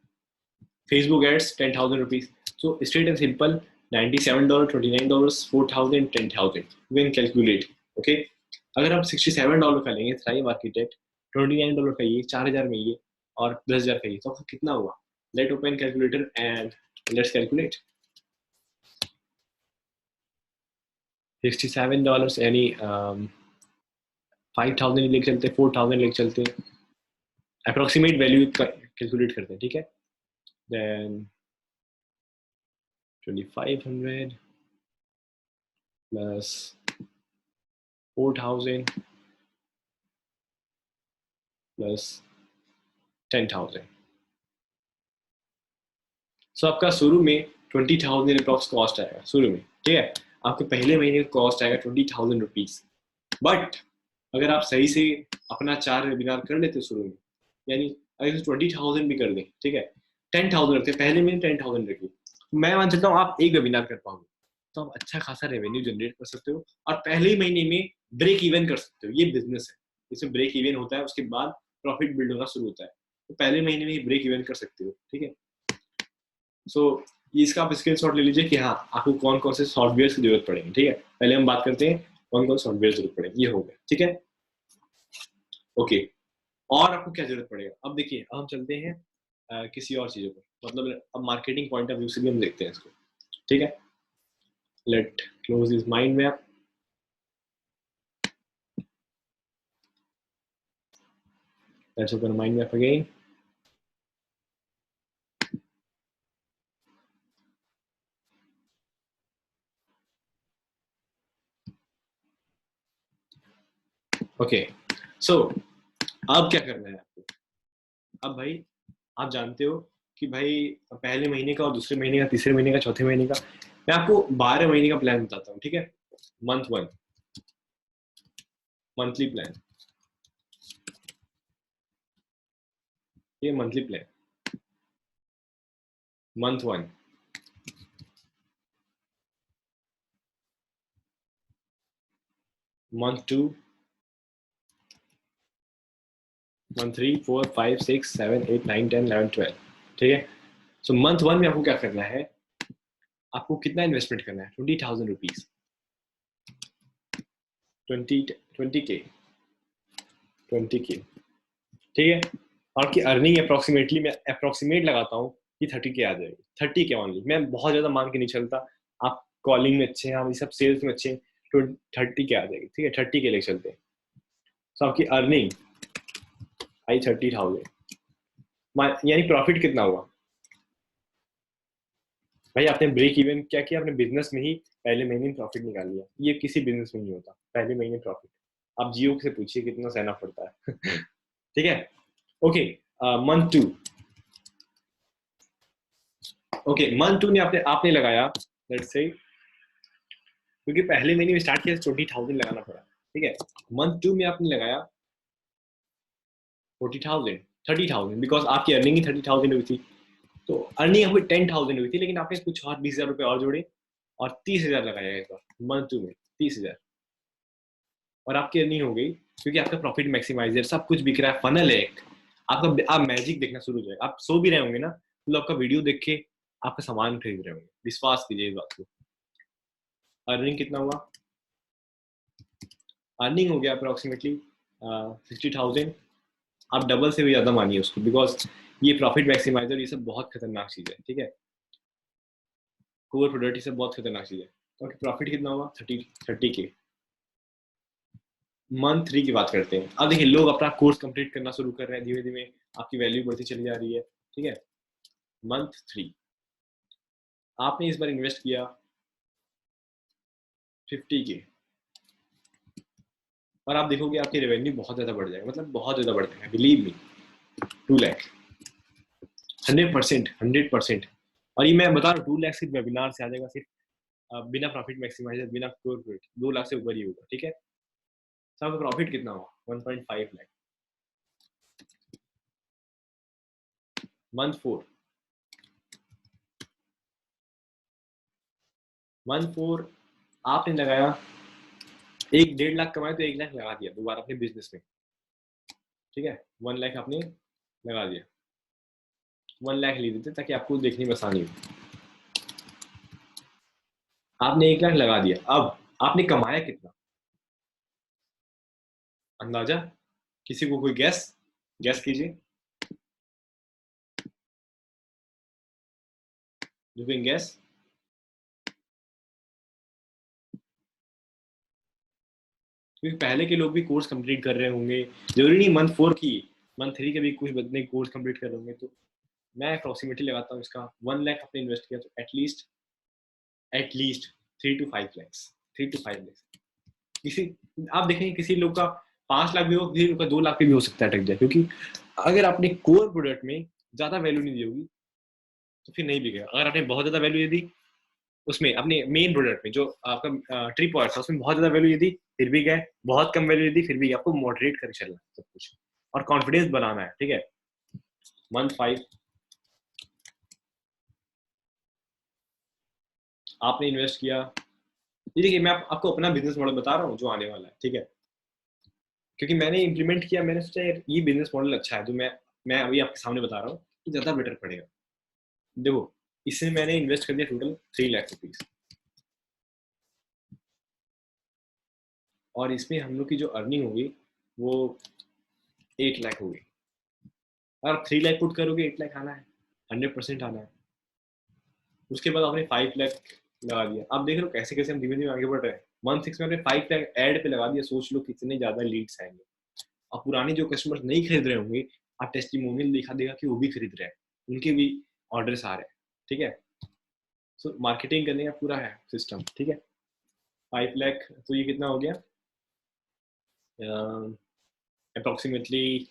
S1: Facebook ads ₹10,000। So straight and simple, $97, $29, 4,000, 10,000 you can calculate. Okay, अगर आप $67 का लेंगे थ्राइव आर्किटेक्ट, $29 का ये, 4,000 में ये और 10,000 का ये, तो आपका कितना हुआ? Late open calculator and let's calculate. $67 यानी 5,000 लेके चलते, 4,000 लेके चलते, अप्रोक्सीमेट वैल्यू कैलकुलेट करते हैं। ठीक है, देन 2,500 प्लस 4,000 प्लस 10,000। सो आपका शुरू में 20,000 अप्रॉक्स कॉस्ट आएगा शुरू में। ठीक है, आपके पहले महीने का कॉस्ट आएगा ₹20,000। बट अगर आप सही से अपना 4 वेबिनार कर लेते शुरू में, यानी अगर 20,000 भी कर दें, ठीक है, 10,000 रखते, पहले महीने 10,000 रखिए, मैं मान सकता हूँ आप एक वेबिनार कर पाओगे तो आप अच्छा खासा रेवेन्यू जनरेट कर सकते हो, और पहले ही महीने में ब्रेक इवन कर सकते हो। ये बिजनेस है, इसमें ब्रेक इवन होता है, उसके बाद प्रॉफिट बिल्ड होना शुरू होता है। तो पहले महीने में ही ब्रेक इवन कर सकते हो। ठीक है, सो इसका आप स्क्रीन शॉट ले लीजिए कि हाँ आपको कौन कौन से सॉफ्टवेयर की जरूरत पड़ेगी। ठीक है, पहले हम बात करते हैं कौन कौन सॉफ्टवेयर जरूरत पड़ेगी, ये हो गया। ठीक है, ओके, और आपको क्या जरूरत पड़ेगा? अब देखिए, अब हम चलते हैं किसी और चीजों पर, मतलब अब मार्केटिंग पॉइंट ऑफ व्यू से भी हम देखते हैं इसको। ठीक है, let close this mind map. Let's open mind map again. Okay, so अब क्या करना है आपको? अब भाई आप जानते हो कि भाई पहले महीने का और दूसरे महीने का, तीसरे महीने का, चौथे महीने का, मैं आपको 12 महीने का प्लान बताता हूँ। ठीक है, मंथ वन, मंथली प्लान, ये monthly plan. Month 1, month 2, month 3, 4, 5, 6, 7, 8, 9, 10, 11, 12, ठीक है। सो मंथ 1 में आपको क्या करना है, आपको कितना इन्वेस्टमेंट करना है, 20,000 रुपीज, 20K, 20K, ठीक है। और आपकी अर्निंग अप्रोक्सीमेटली, मैं अप्रोक्सीमेट लगाता हूँ कि 30K आ जाएगी, 30K ओनली। मैं बहुत ज्यादा मान के नहीं चलता, आप कॉलिंग में अच्छे हैं, आप ये सब सेल्स में अच्छे हैं, तो 30K आ जाएगी, ठीक है। 30K लेके चलते हैं। तो आपकी अर्निंग आई 30,000, यानी प्रॉफिट कितना हुआ भाई? आपने ब्रेक इवन क्या किया, आपने बिजनेस में ही पहले महीने में प्रॉफिट निकाल लिया। ये किसी बिजनेस में नहीं होता, पहले महीने प्रॉफिट। आप जियो से पूछिए कितना सहना पड़ता है। ठीक है। ओके, मंथ 2, ओके मंथ 2 ने आपने आपने लगाया, लेट्स से, क्योंकि पहले महीने में स्टार्ट किया 20,000 लगाना पड़ा, ठीक है। मंथ 2 में आपने लगाया 40,000, 30,000, बिकॉज आपकी अर्निंग ही 30,000 हुई थी। तो अर्निंग आपकी 10,000 हुई थी, लेकिन आपने कुछ और 20,000 रुपए और जोड़े और 30,000 लगाया इस बार मंथ 2 में, 30,000, और आपकी अर्निंग हो गई, क्योंकि आपका प्रॉफिट मैक्सिमाइजर सब कुछ बिक रहा है, फनल है एक आपका। आप मैजिक देखना शुरू हो जाएगा, आप सो भी रहे होंगे ना, मतलब आपका वीडियो देख के आपका सामान खरीद रहे होंगे, विश्वास कीजिए इस बात को। अर्निंग कितना हुआ, अर्निंग हो गया अप्रोक्सीमेटली 60,000। आप डबल से भी ज्यादा मानिए उसको, बिकॉज ये प्रॉफिट मैक्सिमाइजर ये सब बहुत खतरनाक चीज है, ठीक है। कोर प्रोडक्ट ये सब बहुत खतरनाक चीज है। तो प्रॉफिट कितना हुआ, 30K। मंथ 3 की बात करते हैं। अब देखिए, लोग अपना कोर्स कंप्लीट करना शुरू कर रहे हैं, धीमे धीमे आपकी वैल्यू बढ़ती चली जा रही है, ठीक है। मंथ 3 आपने इस बार इन्वेस्ट किया 50K, और आप देखोगे आपकी रेवेन्यू बहुत ज्यादा बढ़ जाएगा, मतलब बहुत ज्यादा बढ़ जाएगा, बिलीव मी। 2 लाख, 100%, 100%। और ये मैं बता रहा हूँ, 2 लाख सिर्फ वेबिनार से आ जाएगा, सिर्फ बिना प्रॉफिट मैक्सिमाइजर, बिना कॉर्पोरेट, 2 लाख से ऊपर ही होगा, ठीक है। तो आपका प्रॉफिट कितना हुआ, 1.5 लाख। मंथ 4, मंथ 4 आपने लगाया 1.5 लाख कमाए, तो 1 लाख लगा दिया दोबारा अपने बिजनेस में, ठीक है। 1 लाख आपने लगा दिया, 1 लाख ले देते ताकि आपको देखने में आसानी हो। आपने 1 लाख लगा दिया, अब आपने कमाया कितना, अंदाजा? किसी को कोई गैस, गैस कीजिए, यू कैन गैस। क्योंकि पहले के लोग भी कोर्स कंप्लीट कर रहे होंगे, जरूरी नहीं मंथ 4 की, मंथ 3 के भी कुछ बंदे कोर्स कंप्लीट कर रहे होंगे। तो मैं अप्रोक्सीमेटली लगाता हूँ इसका, 1 लाख आपने इन्वेस्ट किया, तो at least 3 to 5 lakhs, 3 to 5 lakhs। किसी, आप देखेंगे किसी लोग का 5 लाख भी हो, किसी लोग का 2 लाख भी हो सकता है अटक जाए, क्योंकि अगर आपने कोर प्रोडक्ट में ज्यादा वैल्यू नहीं दी होगी तो फिर नहीं बिकेगा। अगर आपने बहुत ज्यादा वैल्यू दे दी उसमें, अपने मेन प्रोडक्ट में जो आपका ट्रिप पॉइंट था, उसमें बहुत ज्यादा वैल्यू दी, फिर भी गए, बहुत कम वैल्यू दी, फिर भी आपको मॉडरेट करके चलना है सब कुछ, और कॉन्फिडेंस बनाना है, ठीक है। मंथ 5 आपने इन्वेस्ट किया। ये देखिए, मैं आपको अपना बिजनेस मॉडल बता रहा हूँ जो आने वाला है, ठीक है। क्योंकि मैंने इंप्लीमेंट किया, मैंने सोचा यार ये बिजनेस मॉडल अच्छा है, तो मैं अभी आपके सामने बता रहा हूँ कि ज्यादा बेटर पड़ेगा। देखो, इसमें मैंने इन्वेस्ट कर दिया टोटल 3 लाख रुपीज, और इसमें हम लोग की जो अर्निंग होगी वो 8 लाख होगी। और 3 लाख पुट करोगे, 8 लाख आना है, 100% आना है। उसके बाद आपने 5 लाख लगा दिया। आप देख रहे हो कैसे कैसे हम धीमे धीमे आगे बढ़ रहे हैं। मंथ 6 में आपने 5 लाख एड पे लगा दिया, सोच लो कितने ज्यादा लीड्स आएंगे। अब पुराने जो कस्टमर्स नहीं खरीद रहे होंगे, आप टेस्टिमोनियल दिखा देगा कि वो भी खरीद रहे हैं, उनके भी ऑर्डर्स आ रहे हैं, ठीक है। सो मार्केटिंग करने का पूरा है सिस्टम, ठीक है। 5 लाख, तो ये कितना हो गया, approximately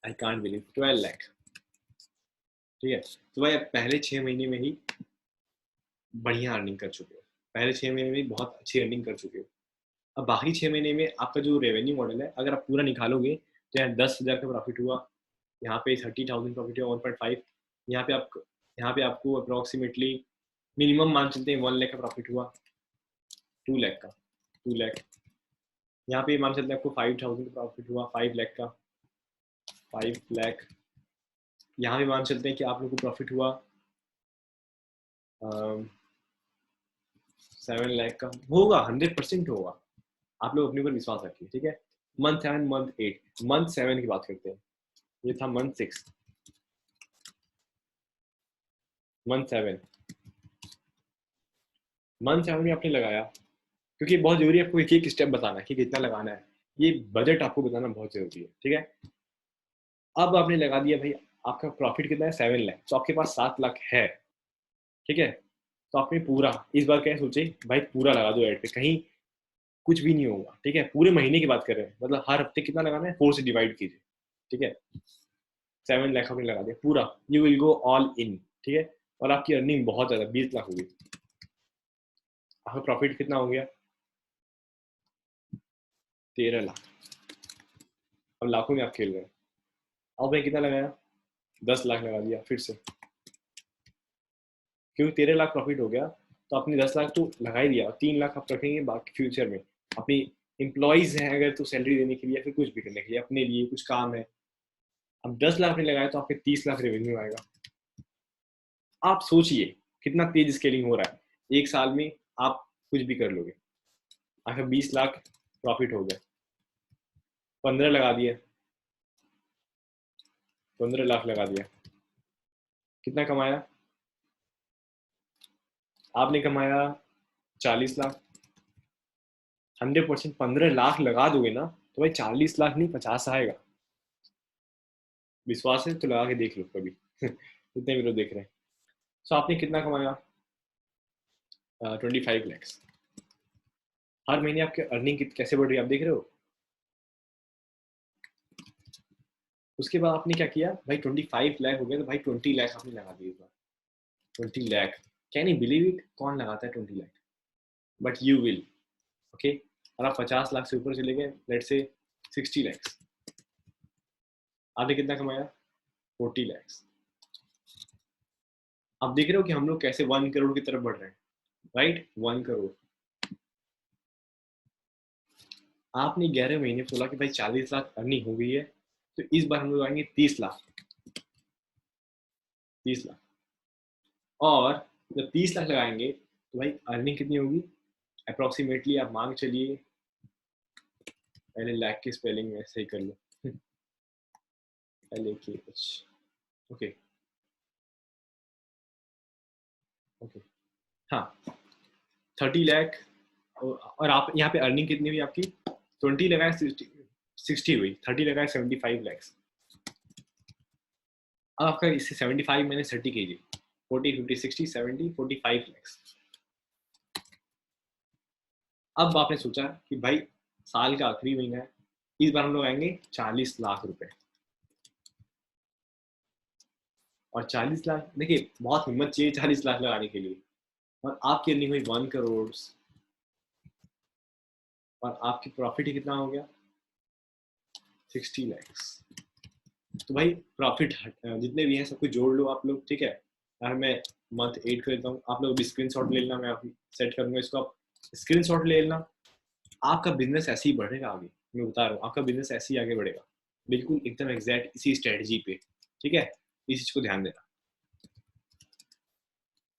S1: I can't believe 12 lakh, ठीक है। तो भाई आप पहले 6 महीने में ही बढ़िया अर्निंग कर चुके हो, पहले 6 महीने में ही बहुत अच्छी अर्निंग कर चुके हो। अब बाकी 6 महीने में आपका जो रेवेन्यू मॉडल है, अगर आप पूरा निकालोगे तो यहाँ 10,000 का प्रॉफिट हुआ, यहाँ पे 30,000 प्रॉफिट हुआ, 1.5, यहाँ पे आपको अप्रोक्सीमेटली मिनिमम मान चलते हैं 1 लाख का प्रॉफिट हुआ, 2 लाख का, 2 लाख। यहाँ पे मान चलते हैं आपको 5,000 का प्रॉफिट हुआ, 5 लाख का, 5 लाख। यहाँ पे मान चलते हैं कि आप लोग को प्रॉफिट हुआ 7 लाख का। होगा, 100% होगा, आप लोग अपने ऊपर विश्वास रखिए, ठीक है। मंथ 7, मंथ 8, मंथ 7 की बात करते हैं। ये था मंथ 6, मंथ 7। मंथ 7 में आपने लगाया, क्योंकि बहुत जरूरी है आपको एक एक स्टेप बताना है कि कितना लगाना है, ये बजट आपको बताना बहुत जरूरी है, ठीक है। अब आपने लगा दिया भाई, आपका प्रॉफिट कितना है 7 लाख, तो आपके पास 7 लाख है, ठीक है। तो आपने पूरा इस बार क्या सोचे, भाई पूरा लगा दो एड पे, कहीं कुछ भी नहीं होगा, ठीक है। पूरे महीने की बात कर रहे हैं, मतलब हर हफ्ते कितना लगाना है, 4 से डिवाइड कीजिए, ठीक है। 7 लाख आपने लगा दिया पूरा, you will go all in, ठीक है। और आपकी अर्निंग बहुत ज्यादा 20 लाख होगी। आपका प्रॉफिट कितना हो गया, 13 लाख। अब लाखों में आप खेल रहे हैं। अब मैं कितना लगाया, 10 लाख लगा दिया फिर से, क्योंकि 13 लाख प्रॉफिट हो गया, तो आपने 10 लाख तो लगा ही दिया, 3 लाख आप रखेंगे बाकी फ्यूचर में। अपनी एम्प्लॉयज हैं अगर, तो सैलरी देने के लिए, फिर कुछ भी करने के लिए, अपने लिए कुछ काम है। अब 10 लाख ने लगाया तो आपके 30 लाख रेवेन्यू आएगा। आप सोचिए कितना तेज स्केलिंग हो रहा है, एक साल में आप कुछ भी कर लोगे। आपका 20 लाख प्रॉफिट हो गया, 15 लगा दिया, 15 लाख लगा दिया, कितना कमाया आपने, कमाया 40 लाख। 100% 15 लाख लगा दोगे ना, तो भाई 40 लाख नहीं 50 आएगा। विश्वास है तो लगा के देख लो कभी कितने वीडियो देख रहे हैं। सो आपने कितना कमाया, 25 लैक्स। हर महीने आपकी अर्निंग कैसे बढ़ रही है आप देख रहे हो। उसके बाद आपने क्या किया भाई, 25 लाख हो गया, तो भाई 20 लाख आपने लगा दिए इस बार, 20 lakh. Can you believe it, कौन लगाता है 20 lakh, but you will, okay. और आप 50 लाख से ऊपर चले गए, लेट से 60 लैक्स। आपने कितना कमाया, 40 लैक्स। आप देख रहे हो कि हम लोग कैसे 1 करोड़ की तरफ बढ़ रहे हैं, राइट, 1 करोड़। आपने 11 महीने बोला कि भाई 40 लाख अर्निंग हो गई है, तो इस बार हम लोग आएंगे 30 लाख, 30 लाख। और जब 30 लाख लगाएंगे तो भाई अर्निंग कितनी होगी, अप्रोक्सीमेटली आप मांग चलिए, पहले लाख की स्पेलिंग में सही कर लो LAKH, ओके ओके, हाँ 30 लाख। और आप यहाँ पे अर्निंग कितनी हुई आपकी, 20 लगाए 60 हुई, 30 लगाए 75 लैक्स। अब आपका इससे 75 मैंने 30 कीजिए, 40 50 60 70 45 लैक्स। अब आपने सोचा कि भाई साल का आखिरी महीना है, इस बार हम लोग आएंगे 40 लाख रुपए। और 40 लाख, देखिए बहुत हिम्मत चाहिए 40 लाख लगाने के लिए। और आपकी अर्निंग हुई 1 करोड़, और आपकी प्रॉफिट ही कितना हो गया, 60 लैक्स। तो भाई प्रॉफिट जितने भी हैं सबको जोड़ लो आप लोग, ठीक है। यार मैं मंथ 8 कर देता हूँ, आप लोग भी स्क्रीन शॉट ले लेना, मैं अभी सेट करूंगा इसको, आप स्क्रीन शॉट ले लेना। आपका बिजनेस ऐसे ही बढ़ेगा आगे, मैं बता रहा हूँ, आपका बिजनेस ऐसे ही आगे बढ़ेगा, बिल्कुल एकदम एग्जैक्ट इसी स्ट्रेटजी पे, ठीक है। इस चीज को ध्यान देना।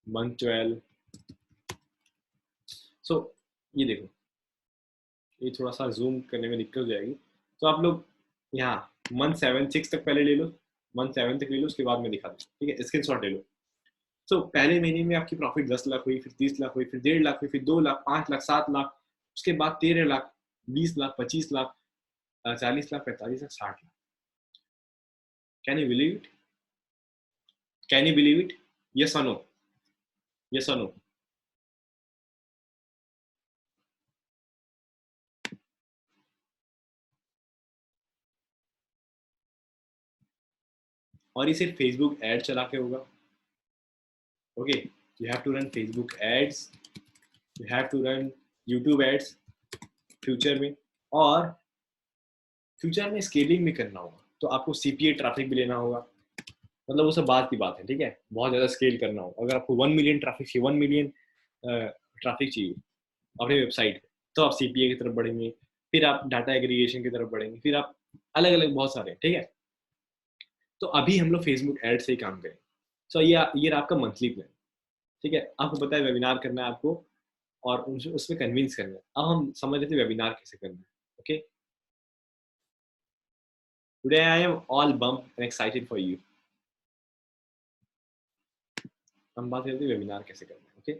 S1: मंथ 12, सो ये देखो, ये थोड़ा सा जूम करने में दिक्कत हो जाएगी, तो आप लोग यहाँ मंथ 7 6 तक पहले ले लो, मंथ 7 तक ले लो, उसके बाद मैं दिखा दूँ, ठीक है, स्क्रीन शॉट ले लो। तो पहले महीने में आपकी प्रॉफिट 10 लाख हुई, फिर 30 लाख हुई, फिर 1.5 लाख हुई, फिर 2 लाख, 5 लाख, 7 लाख, उसके बाद 13 lakh, 20 lakh, 25 lakh, 40 lakh, 45 lakh, 60 lakh. Can you believe it, can you believe it, yes और नो, यस और नो। और ये सिर्फ फेसबुक एड चला के होगा, okay. You have to run Facebook ads, you have to run YouTube ads future में, और फ्यूचर में स्केलिंग भी करना होगा, तो आपको CPA ट्रैफिक भी लेना होगा, मतलब वो सब बात की बात है, ठीक है। बहुत ज़्यादा स्केल करना हो, अगर आपको 1 मिलियन ट्रैफिक चाहिए, 1 मिलियन ट्रैफिक चाहिए अपनी वेबसाइट पे, तो आप CPA की तरफ बढ़ेंगे, फिर आप डाटा एग्रीगेशन की तरफ बढ़ेंगे, फिर आप अलग अलग बहुत सारे, ठीक है। तो अभी हम लोग फेसबुक एड से ही काम करें। सो ये रहा आपका मंथली प्लान, ठीक है। आपको पता है वेबिनार करना है आपको, और उसमें कन्विंस करना है। अब हम समझ लेते हैं वेबिनार कैसे करना है। Okay, today I am all bump and excited for you. हम बात करते हैं वेबिनार कैसे करना है। ओके,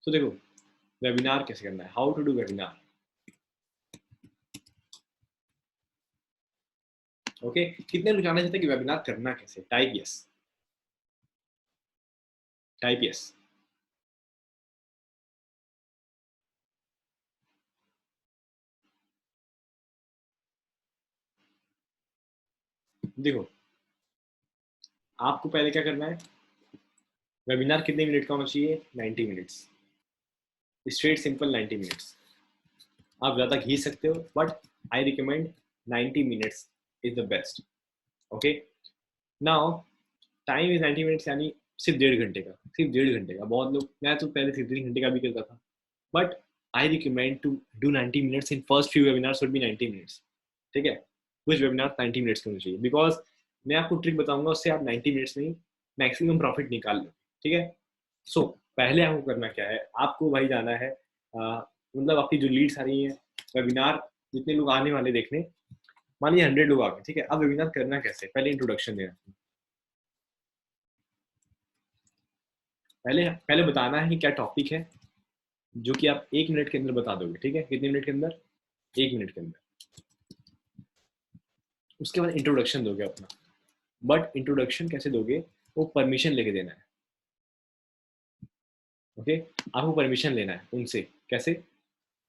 S1: तो देखो वेबिनार कैसे करना है, how to do webinar. Okay, कितने लोग जानना चाहते हैं कि वेबिनार करना कैसे? Type yes, type yes. देखो आपको पहले क्या करना है, वेबिनार कितने मिनट का होना चाहिए? 90 मिनट्स, स्ट्रेट सिंपल 90 मिनट्स। आप ज़्यादा खींच सकते हो, but I recommend 90 minutes is the best. Okay, now time is 90 minutes, यानी सिर्फ 1.5 घंटे का, सिर्फ 1.5 घंटे का। बहुत लोग, मैं तो पहले सिर्फ 3 घंटे का भी करता था, but I recommend to do 90 minutes in first few webinars would be 90 minutes, ठीक है। कुछ वेबिनार 90 मिनट्स के होने चाहिए, बिकॉज मैं आपको ट्रिक बताऊंगा, उससे आप 90 मिनट्स में मैक्सिमम प्रॉफिट निकाल लो, ठीक है। सो पहले आपको करना क्या है, आपको भाई जाना है, मतलब आपकी जो लीड्स आ रही है वेबिनार, जितने लोग आने वाले देखने, मान लीजिए 100 लोग आ गए, ठीक है। अब वेबिनार करना कैसे, पहले इंट्रोडक्शन देना, पहले पहले बताना है कि क्या टॉपिक है, जो कि आप 1 मिनट के अंदर बता दोगे, ठीक है। कितने मिनट के अंदर? 1 मिनट के अंदर। उसके बाद इंट्रोडक्शन दोगे अपना, बट इंट्रोडक्शन कैसे दोगे, वो परमिशन लेके देना है। ओके, आपको परमिशन लेना है उनसे। कैसे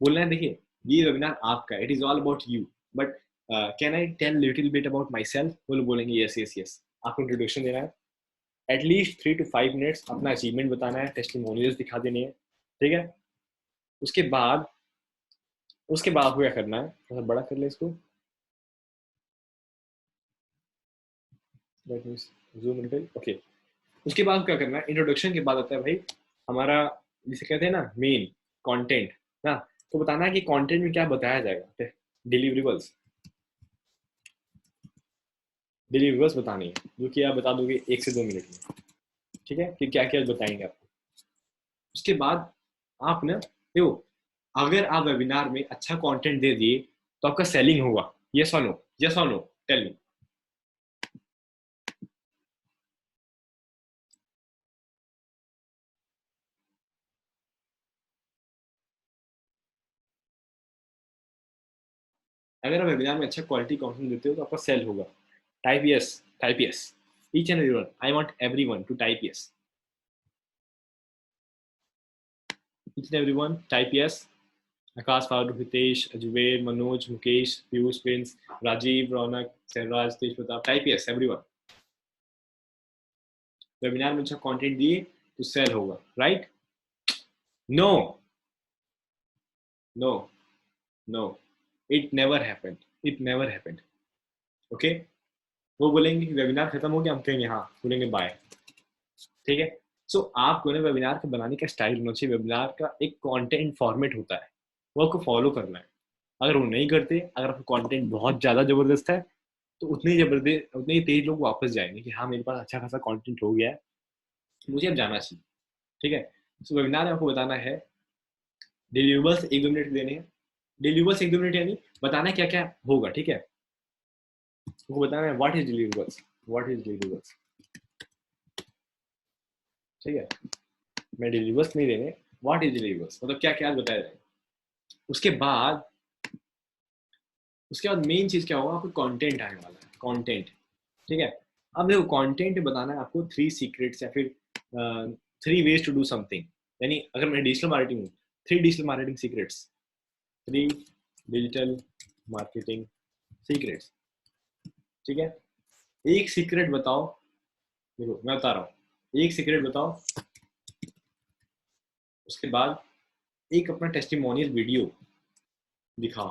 S1: बोलना है, देखिए ये वेबिनार आपका, it is all about you, but can I tell little bit about my self. वो लोग बोलेंगे यस यस यस। आपको इंट्रोडक्शन देना है, एटलीस्ट 3 to 5 मिनट्स, अपना अचीवमेंट बताना है, टेस्टिमोनियल्स दिखा देने हैं, ठीक है। उसके बाद उसके बाद आपको क्या करना है, थोड़ा बड़ा कर ले इसको, जूम इन। ओके, उसके बाद क्या करना है, इंट्रोडक्शन के बाद आता है भाई हमारा, जिसे कहते हैं ना मेन कंटेंट ना। तो बताना है कि कंटेंट में क्या बताया जाएगा, डिलीवरेबल्स, डिलीवरेबल्स बतानी है, जो कि आप बता दोगे 1 से 2 मिनट में, ठीक है, कि क्या क्या बताएंगे आपको। उसके बाद आप ना देखो, अगर आप वेबिनार में अच्छा कंटेंट दे दिए तो आपका सेलिंग होगा, यस और नो, यस और नो, टेल मी। अगर आप वेबिनार में अच्छा क्वालिटी कंटेंट देते हो तो आपका सेल होगा। Type yes, type yes, each and everyone, I want everyone to type yes, each and everyone type yes. Akash, Farooq, Hitesh, Zuber, Manoj, Mukesh, Piyush, Prince, Rajeev, Raunak, Sahraj, Tej Pratap, type yes everyone. Webinar में अच्छा कंटेंट दिए तो सेल होगा, right? No, no, no, it never happened, it never happened. Okay, वो बोलेंगे कि वेबिनार खत्म हो गया, हम कहेंगे हाँ, बोलेंगे बाय, ठीक है। सो आपको ना वेबिनार के बनाने का स्टाइल होना चाहिए, वेबिनार का एक कंटेंट फॉर्मेट होता है, वो आपको फॉलो करना है। अगर वो नहीं करते, अगर आपका कंटेंट बहुत ज़्यादा ज़बरदस्त है, तो उतने ही जबरदस्त, उतने ही तेज लोग वापस जाएंगे कि हाँ मेरे पास अच्छा खासा कंटेंट हो गया है, मुझे अब जाना चाहिए, ठीक है। सो वेबिनार में आपको बताना है, डिलीवरेबल्स 1-2 मिनट देने हैं, डिलीवरेबल्स 1-2 मिनट यानी बताना है क्या क्या होगा, ठीक है। वो बताना है what is deliverables, what is deliverables, ठीक है। मैं डिलीवरेबल्स नहीं देने, व्हाट इज डिलीवरेबल्स मतलब क्या क्या बताया जाएगा। उसके बाद मेन चीज क्या होगा, आपको कंटेंट आने वाला है, कंटेंट, ठीक है। अब देखो कंटेंट बताना है आपको 3 सीक्रेट्स या फिर 3 वेज टू डू समथिंग, यानी अगर मैं डिजिटल मार्केटिंग हूँ, 3 digital marketing secrets, 3 digital marketing secrets, ठीक है। एक सीक्रेट बताओ, देखो मैं बता रहा हूँ, एक सीक्रेट बताओ, उसके बाद एक अपना टेस्टिमोनियल वीडियो दिखाओ,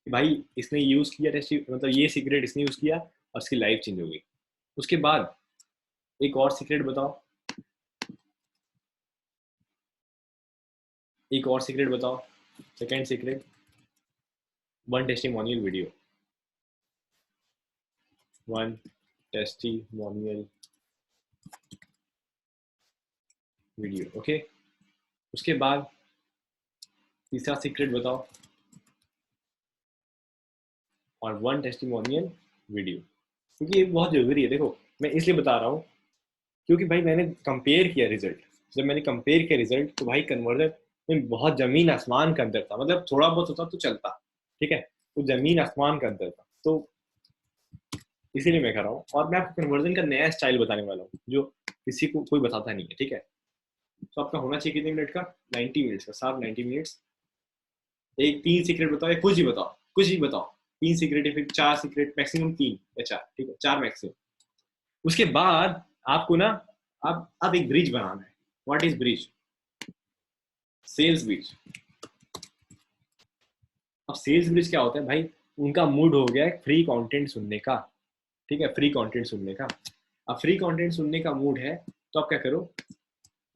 S1: कि भाई इसने यूज किया टेस्ट, मतलब ये सीक्रेट इसने यूज किया और उसकी लाइफ चेंज हो गई। उसके बाद एक और सीक्रेट बताओ, एक और सीक्रेट बताओ, second secret, one testimonial video, one testimonial video. Okay, उसके बाद तीसरा सीक्रेट बताओ, और वन टेस्टिमोनियल वीडियो। क्योंकि ये बहुत जरूरी है। देखो मैं इसलिए बता रहा हूँ क्योंकि भाई मैंने कंपेयर किया रिजल्ट, जब मैंने कंपेयर किया रिजल्ट तो भाई कन्वर्जन में बहुत जमीन आसमान का अंतर था। मतलब थोड़ा बहुत होता तो चलता, ठीक है, तो जमीन आसमान का अंतर था। तो इसीलिए मैं कर रहा हूँ, और मैं आपको कन्वर्जन का नया स्टाइल बताने वाला हूँ जो किसी को कोई बताता नहीं है, ठीक है। तो आपका होना चाहिए कितने मिनट का, 90 मिनट्स का, साफ 90 मिनट्स। एक तीन सीक्रेट बताओ या कुछ ही बताओ, कुछ ही बताओ, तीन सीक्रेट या फिर चार सीक्रेट, मैक्सिमम तीन या चार, ठीक है, चार मैक्सिमम। उसके बाद आपको ना, अब एक ब्रिज बनाना है। What is bridge? Sales bridge. अब सेल्स ब्रिज क्या होता है भाई? उनका मूड हो गया है फ्री कंटेंट सुनने का, ठीक है, फ्री कंटेंट सुनने का। अब फ्री कंटेंट सुनने का मूड है तो आप क्या करो,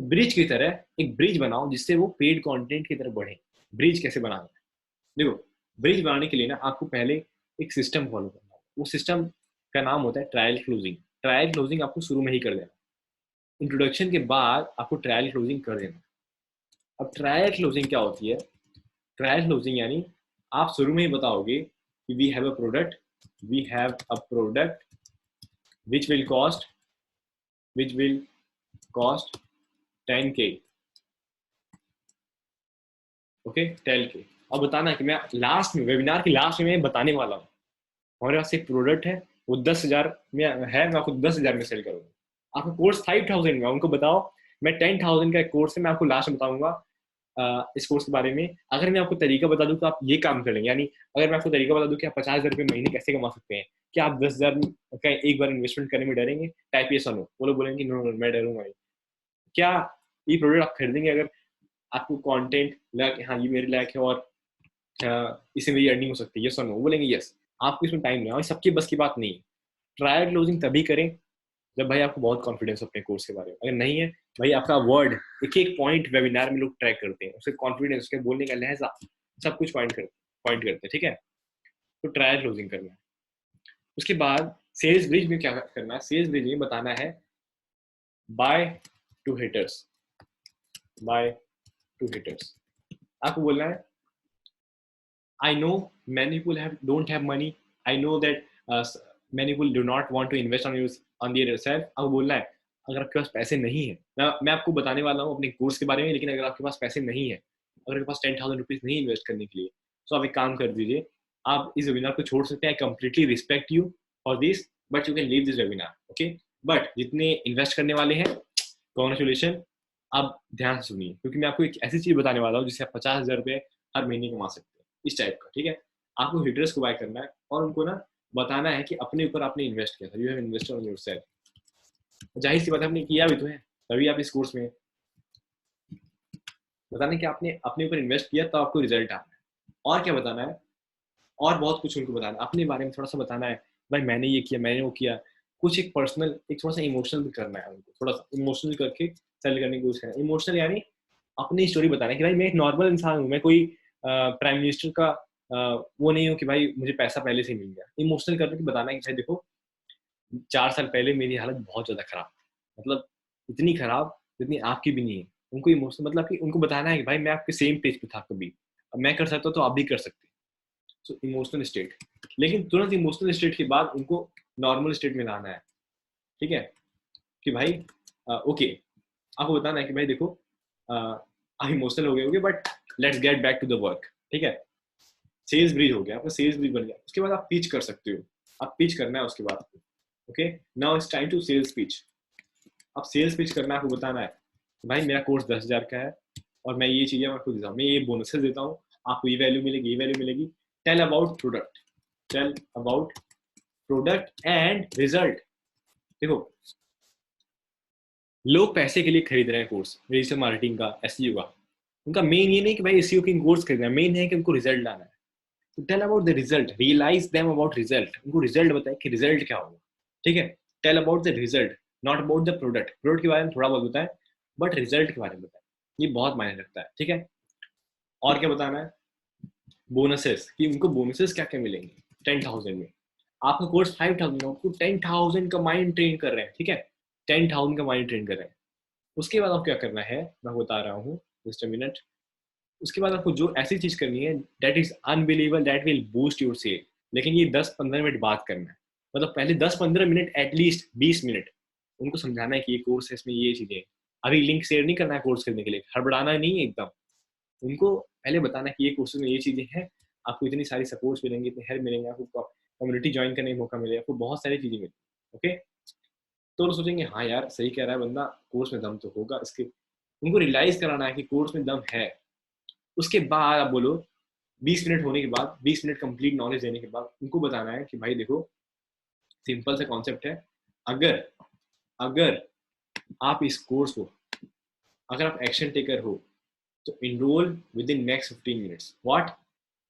S1: ब्रिज की तरह एक ब्रिज बनाओ जिससे वो पेड कंटेंट की तरफ बढ़े। ब्रिज कैसे बनाना है? देखो, ब्रिज बनाने के लिए ना आपको पहले एक सिस्टम फॉलो करना है। वो सिस्टम का नाम होता है ट्रायल क्लोजिंग। ट्रायल क्लोजिंग आपको शुरू में ही कर देना, इंट्रोडक्शन के बाद आपको ट्रायल क्लोजिंग कर देना। अब ट्रायल क्लोजिंग क्या होती है? ट्रायल क्लोजिंग यानी आप शुरू में ही बताओगे कि we have a product, we have a product which will cost, which will cost 10K, okay, 10K। अब बताना कि मैं लास्ट में, वेबिनार की लास्ट में बताने वाला हूँ हमारे पास एक प्रोडक्ट है, वो 10,000 में है, मैं आपको 10,000 में सेल करूंगा। आपका कोर्स 5,000 में, उनको बताओ मैं 10,000 का एक कोर्स है, मैं आपको लास्ट में बताऊंगा इस कोर्स के बारे में। अगर मैं आपको तरीका बता दूं तो आप ये काम कर लेंगे, यानी अगर मैं आपको तरीका बता दूं कि आप 50,000 रुपये महीने कैसे कमा सकते हैं, क्या आप 10,000 का एक बार इन्वेस्टमेंट करने में डरेंगे? टाइप ये सुनो, वो लोग बोलेंगे नो नो मैं डरूंगा नहीं। क्या ये प्रोडक्ट आप खरीदेंगे अगर आपको कंटेंट लगा कि हाँ ये मेरे लायक है और इससे मेरी अर्निंग हो सकती है? यस और नो, बोलेंगे यस। आपको इसमें टाइम लगाओ, सबकी बस की बात नहीं है। ट्रायल क्लोजिंग तभी करें जब भाई आपको बहुत कॉन्फिडेंस हो अपने कोर्स के बारे में। अगर नहीं है भाई, आपका वर्ड एक एक पॉइंट वेबिनार में लोग ट्रैक करते हैं, उसके कॉन्फिडेंस, उसके बोलने का लहजा, सब कुछ पॉइंट करते हैं, ठीक है। तो ट्रायल क्लोजिंग करना है। उसके बाद सेल्स ब्रिज में क्या करना है? सेल्स ब्रिज में बताना है by two hitters, by two hitters. आपको बोलना है I know many people don't have money. I know that many people do not want to invest on their self. अब बोलना है अगर आपके पास पैसे नहीं है, मैं आपको बताने वाला हूँ अपने कोर्स के बारे में, लेकिन अगर आपके पास पैसे नहीं है, अगर आपके पास 10,000 रुपीज नहीं इन्वेस्ट करने के लिए, तो आप एक काम कर दीजिए, आप इस वेबिनार को छोड़ सकते हैं। I completely respect you for this, but you can leave this webinar, okay. But जितने इन्वेस्ट करने वाले हैं, कॉन्ग्रेचुलेशन, आप ध्यान से सुनिए, क्योंकि मैं आपको एक ऐसी चीज बताने वाला हूँ जिससे आप 50,000 रुपये हर महीने कमा सकते हैं, इस टाइप का, ठीक है। आपको हिटर्स को बाय करना है और उनको ना बताना है कि अपने ऊपर आपने इन्वेस्ट किया था, you have invested on yourself. जाहिर सी बात है, आपने किया भी तो है, तभी आप इस कोर्स में। बताना कि आपने अपने ऊपर इन्वेस्ट किया तो आपको रिजल्ट आना है। और क्या बताना है? और बहुत कुछ उनको बताना है, अपने बारे में थोड़ा सा बताना है, भाई मैंने ये किया, मैंने वो किया। कुछ एक पर्सनल, एक थोड़ा सा इमोशनल भी करना है उनको, थोड़ा सा इमोशनल करके सेल करने की कोशिश करना है। इमोशनल यानी अपनी स्टोरी बताना है कि भाई मैं एक नॉर्मल इंसान हूँ, मैं कोई प्राइम मिनिस्टर का वो नहीं हूँ कि भाई मुझे पैसा पहले से ही मिल गया। इमोशनल करके बताना है कि भाई देखो 4 साल पहले मेरी हालत बहुत ज्यादा खराब, मतलब इतनी खराब जितनी आपकी भी नहीं है। उनको इमोशनल मतलब कि उनको बताना है कि भाई मैं आपके सेम पेज पे था कभी, अब मैं कर सकता हूँ तो आप भी कर सकते हैं। सो इमोशनल स्टेट, लेकिन तुरंत इमोशनल स्टेट के बाद उनको नॉर्मल स्टेट में लाना है, ठीक है, कि भाई ओके, आपको बताना है कि भाई देखो आप इमोशनल हो गए होगे, but let's get back to the work, ठीक है। सेल्स ब्रिज हो गया, आपका सेल्स ब्रिज बन गया। उसके बाद आप पिच कर सकते हो, आप पिच करना है उसके बाद, okay. Now it's time to sales pitch. अब सेल्स पिच करना है, आपको बताना है भाई मेरा कोर्स 10,000 का है और मैं ये चीजें आपको देता हूँ, मैं ये बोनसेस देता हूँ, आपको ये वैल्यू मिलेगी, ये वैल्यू मिलेगी। Tell about product, tell about product and result. देखो लोग पैसे के लिए खरीद रहे हैं कोर्स, डिजिटल मार्केटिंग का, एसईओ का। उनका मेन ये नहीं कि भाई एसईओ की कोर्स खरीदना है, मेन है कि उनको रिजल्ट लाना है। Tell about the result, realize them about result, उनको रिजल्ट बताए कि रिजल्ट क्या होगा, ठीक है। Tell about the result, not about the product, product के बारे में थोड़ा बहुत बताए बट रिजल्ट के बारे में बताए, ये बहुत मायने रखता है, ठीक है। और क्या बताना है, बोनसेस, कि उनको बोनसेस क्या क्या मिलेंगे 10,000 में। आपका कोर्स 5,000 है, आपको 10,000 का माइंड ट्रेन कर रहे हैं, ठीक है, 10,000 का माइंड ट्रेन कर रहे हैं। उसके बाद आपको क्या करना है मैं बता रहा हूँ, जस्ट अ मिनट। उसके बाद आपको जो ऐसी चीज करनी है that is unbelievable, that will boost your sale, लेकिन ये 10-15 मिनट बात करना है, मतलब पहले 10-15 मिनट, एटलीस्ट 20 मिनट उनको समझाना है कि ये कोर्स है, इसमें ये चीजें, अभी लिंक शेयर नहीं करना है कोर्स करने के लिए, हड़बड़ाना नहीं है एकदम, उनको पहले बताना है कि ये कोर्सेज में ये चीजें हैं, आपको इतनी सारी सपोर्ट्स मिलेंगे, इतने हेल्प मिलेंगे, आपको कम्युनिटी ज्वाइन करने का मौका मिलेगा, आपको बहुत सारी चीजें मिलेंगी, ओके। तो वो सोचेंगे हाँ यार सही कह रहा है बंदा, कोर्स में दम तो होगा इसके, उनको रियलाइज कराना है कि कोर्स में दम है। उसके बाद आप बोलो 20 मिनट होने के बाद, 20 मिनट कंप्लीट नॉलेज देने के बाद उनको बताना है कि भाई देखो सिंपल सा कॉन्सेप्ट है, अगर अगर आप इस कोर्स को, अगर आप एक्शन टेकर हो तो enroll within next 15 minutes. What?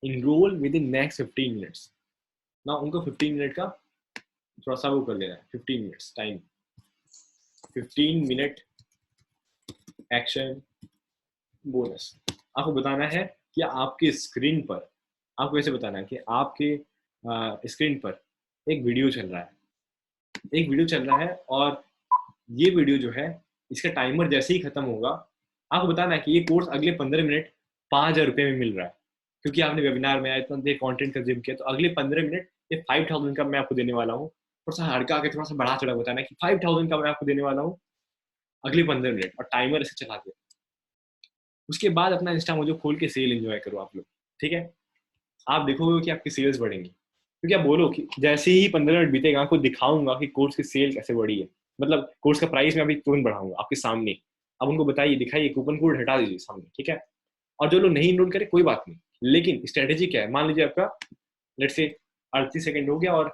S1: Enroll within next 15 minutes ना, उनको 15 मिनट का थोड़ा सा वो कर लेना है, 15 minutes time, 15 minute action bonus. आपको बताना है कि आपके स्क्रीन पर, आपको ऐसे बताना है कि आपके स्क्रीन पर एक वीडियो चल रहा है, एक वीडियो चल रहा है, और ये वीडियो जो है इसका टाइमर जैसे ही खत्म होगा, आपको बताना है कि ये कोर्स अगले 15 मिनट 5,000 रुपये में मिल रहा है, क्योंकि आपने वेबिनार में इतना देर कॉन्टेंट कंज्यूम किया, तो अगले 15 मिनट ये 5,000 का मैं आपको देने वाला हूँ। थोड़ा सा हड़का के थोड़ा सा बढ़ा चढ़ा बताना है कि 5,000 का मैं आपको देने वाला हूँ अगले 15 मिनट, और टाइमर ऐसे चला दिया। उसके बाद अपना इंस्टा मुझे खोल के सेल एंजॉय करो आप लोग, ठीक है। आप देखोगे कि आपकी सेल्स बढ़ेंगी, क्योंकि आप बोलो कि जैसे ही 15 मिनट बीतेगा आपको दिखाऊंगा कि कोर्स की सेल कैसे बढ़ी है, मतलब कोर्स का प्राइस मैं अभी तुरंत बढ़ाऊंगा आपके सामने। अब उनको बताइए, दिखाइए, कूपन कोड हटा दीजिए सामने, ठीक है। और जो लोग नहीं इनरोल करे कोई बात नहीं, लेकिन स्ट्रेटेजी क्या है, मान लीजिए आपका लेट से 38 सेकंड हो गया और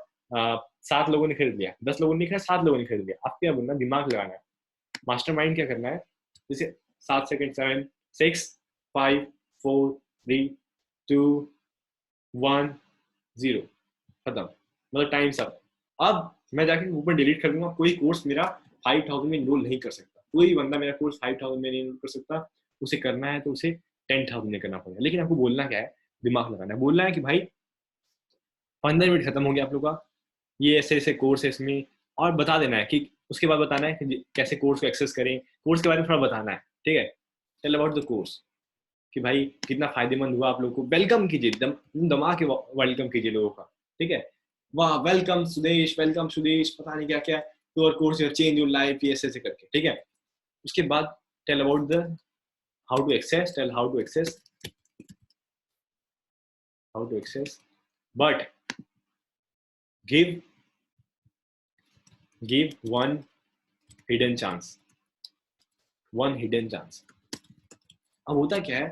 S1: 7 लोगों ने खरीद लिया, 10 लोगों ने खरीदा, 7 लोगों ने खरीद लिया, आप क्या बोलना, दिमाग लगाना है, मास्टर माइंड क्या करना है, जैसे 7 सेकंड, 7, 6, 5, 4, 3, 2, 1, 0, खत्म, मतलब टाइम सब। अब मैं जाके ऊपर डिलीट कर दूंगा, कोई कोर्स मेरा 5,000 में इनरोल नहीं कर सकता, कोई बंदा मेरा कोर्स 5,000 में नहीं इनरोल कर सकता, उसे करना है तो उसे 10,000 में करना पड़ेगा। लेकिन आपको बोलना क्या है, दिमाग लगाना है, बोलना है कि भाई 15 मिनट खत्म हो गया आप लोग का, ये ऐसे ऐसे कोर्स है इसमें, और बता देना है कि उसके बाद बताना है कि कैसे कोर्स को एक्सेस करें, कोर्स के बारे में थोड़ा बताना है, ठीक है। टेल अबाउट द कोर्स, कि भाई कितना फायदेमंद हुआ आप लोगों को, वेलकम कीजिए, दमा के वेलकम कीजिए लोगों का, ठीक है। वाह वेलकम सुदेश, पता नहीं क्या क्या, your course your change your life, ये ऐसे ऐसे करके, ठीक है। उसके बाद tell about the how to access, tell how to access, but give one hidden chance, one hidden chance. अब होता क्या है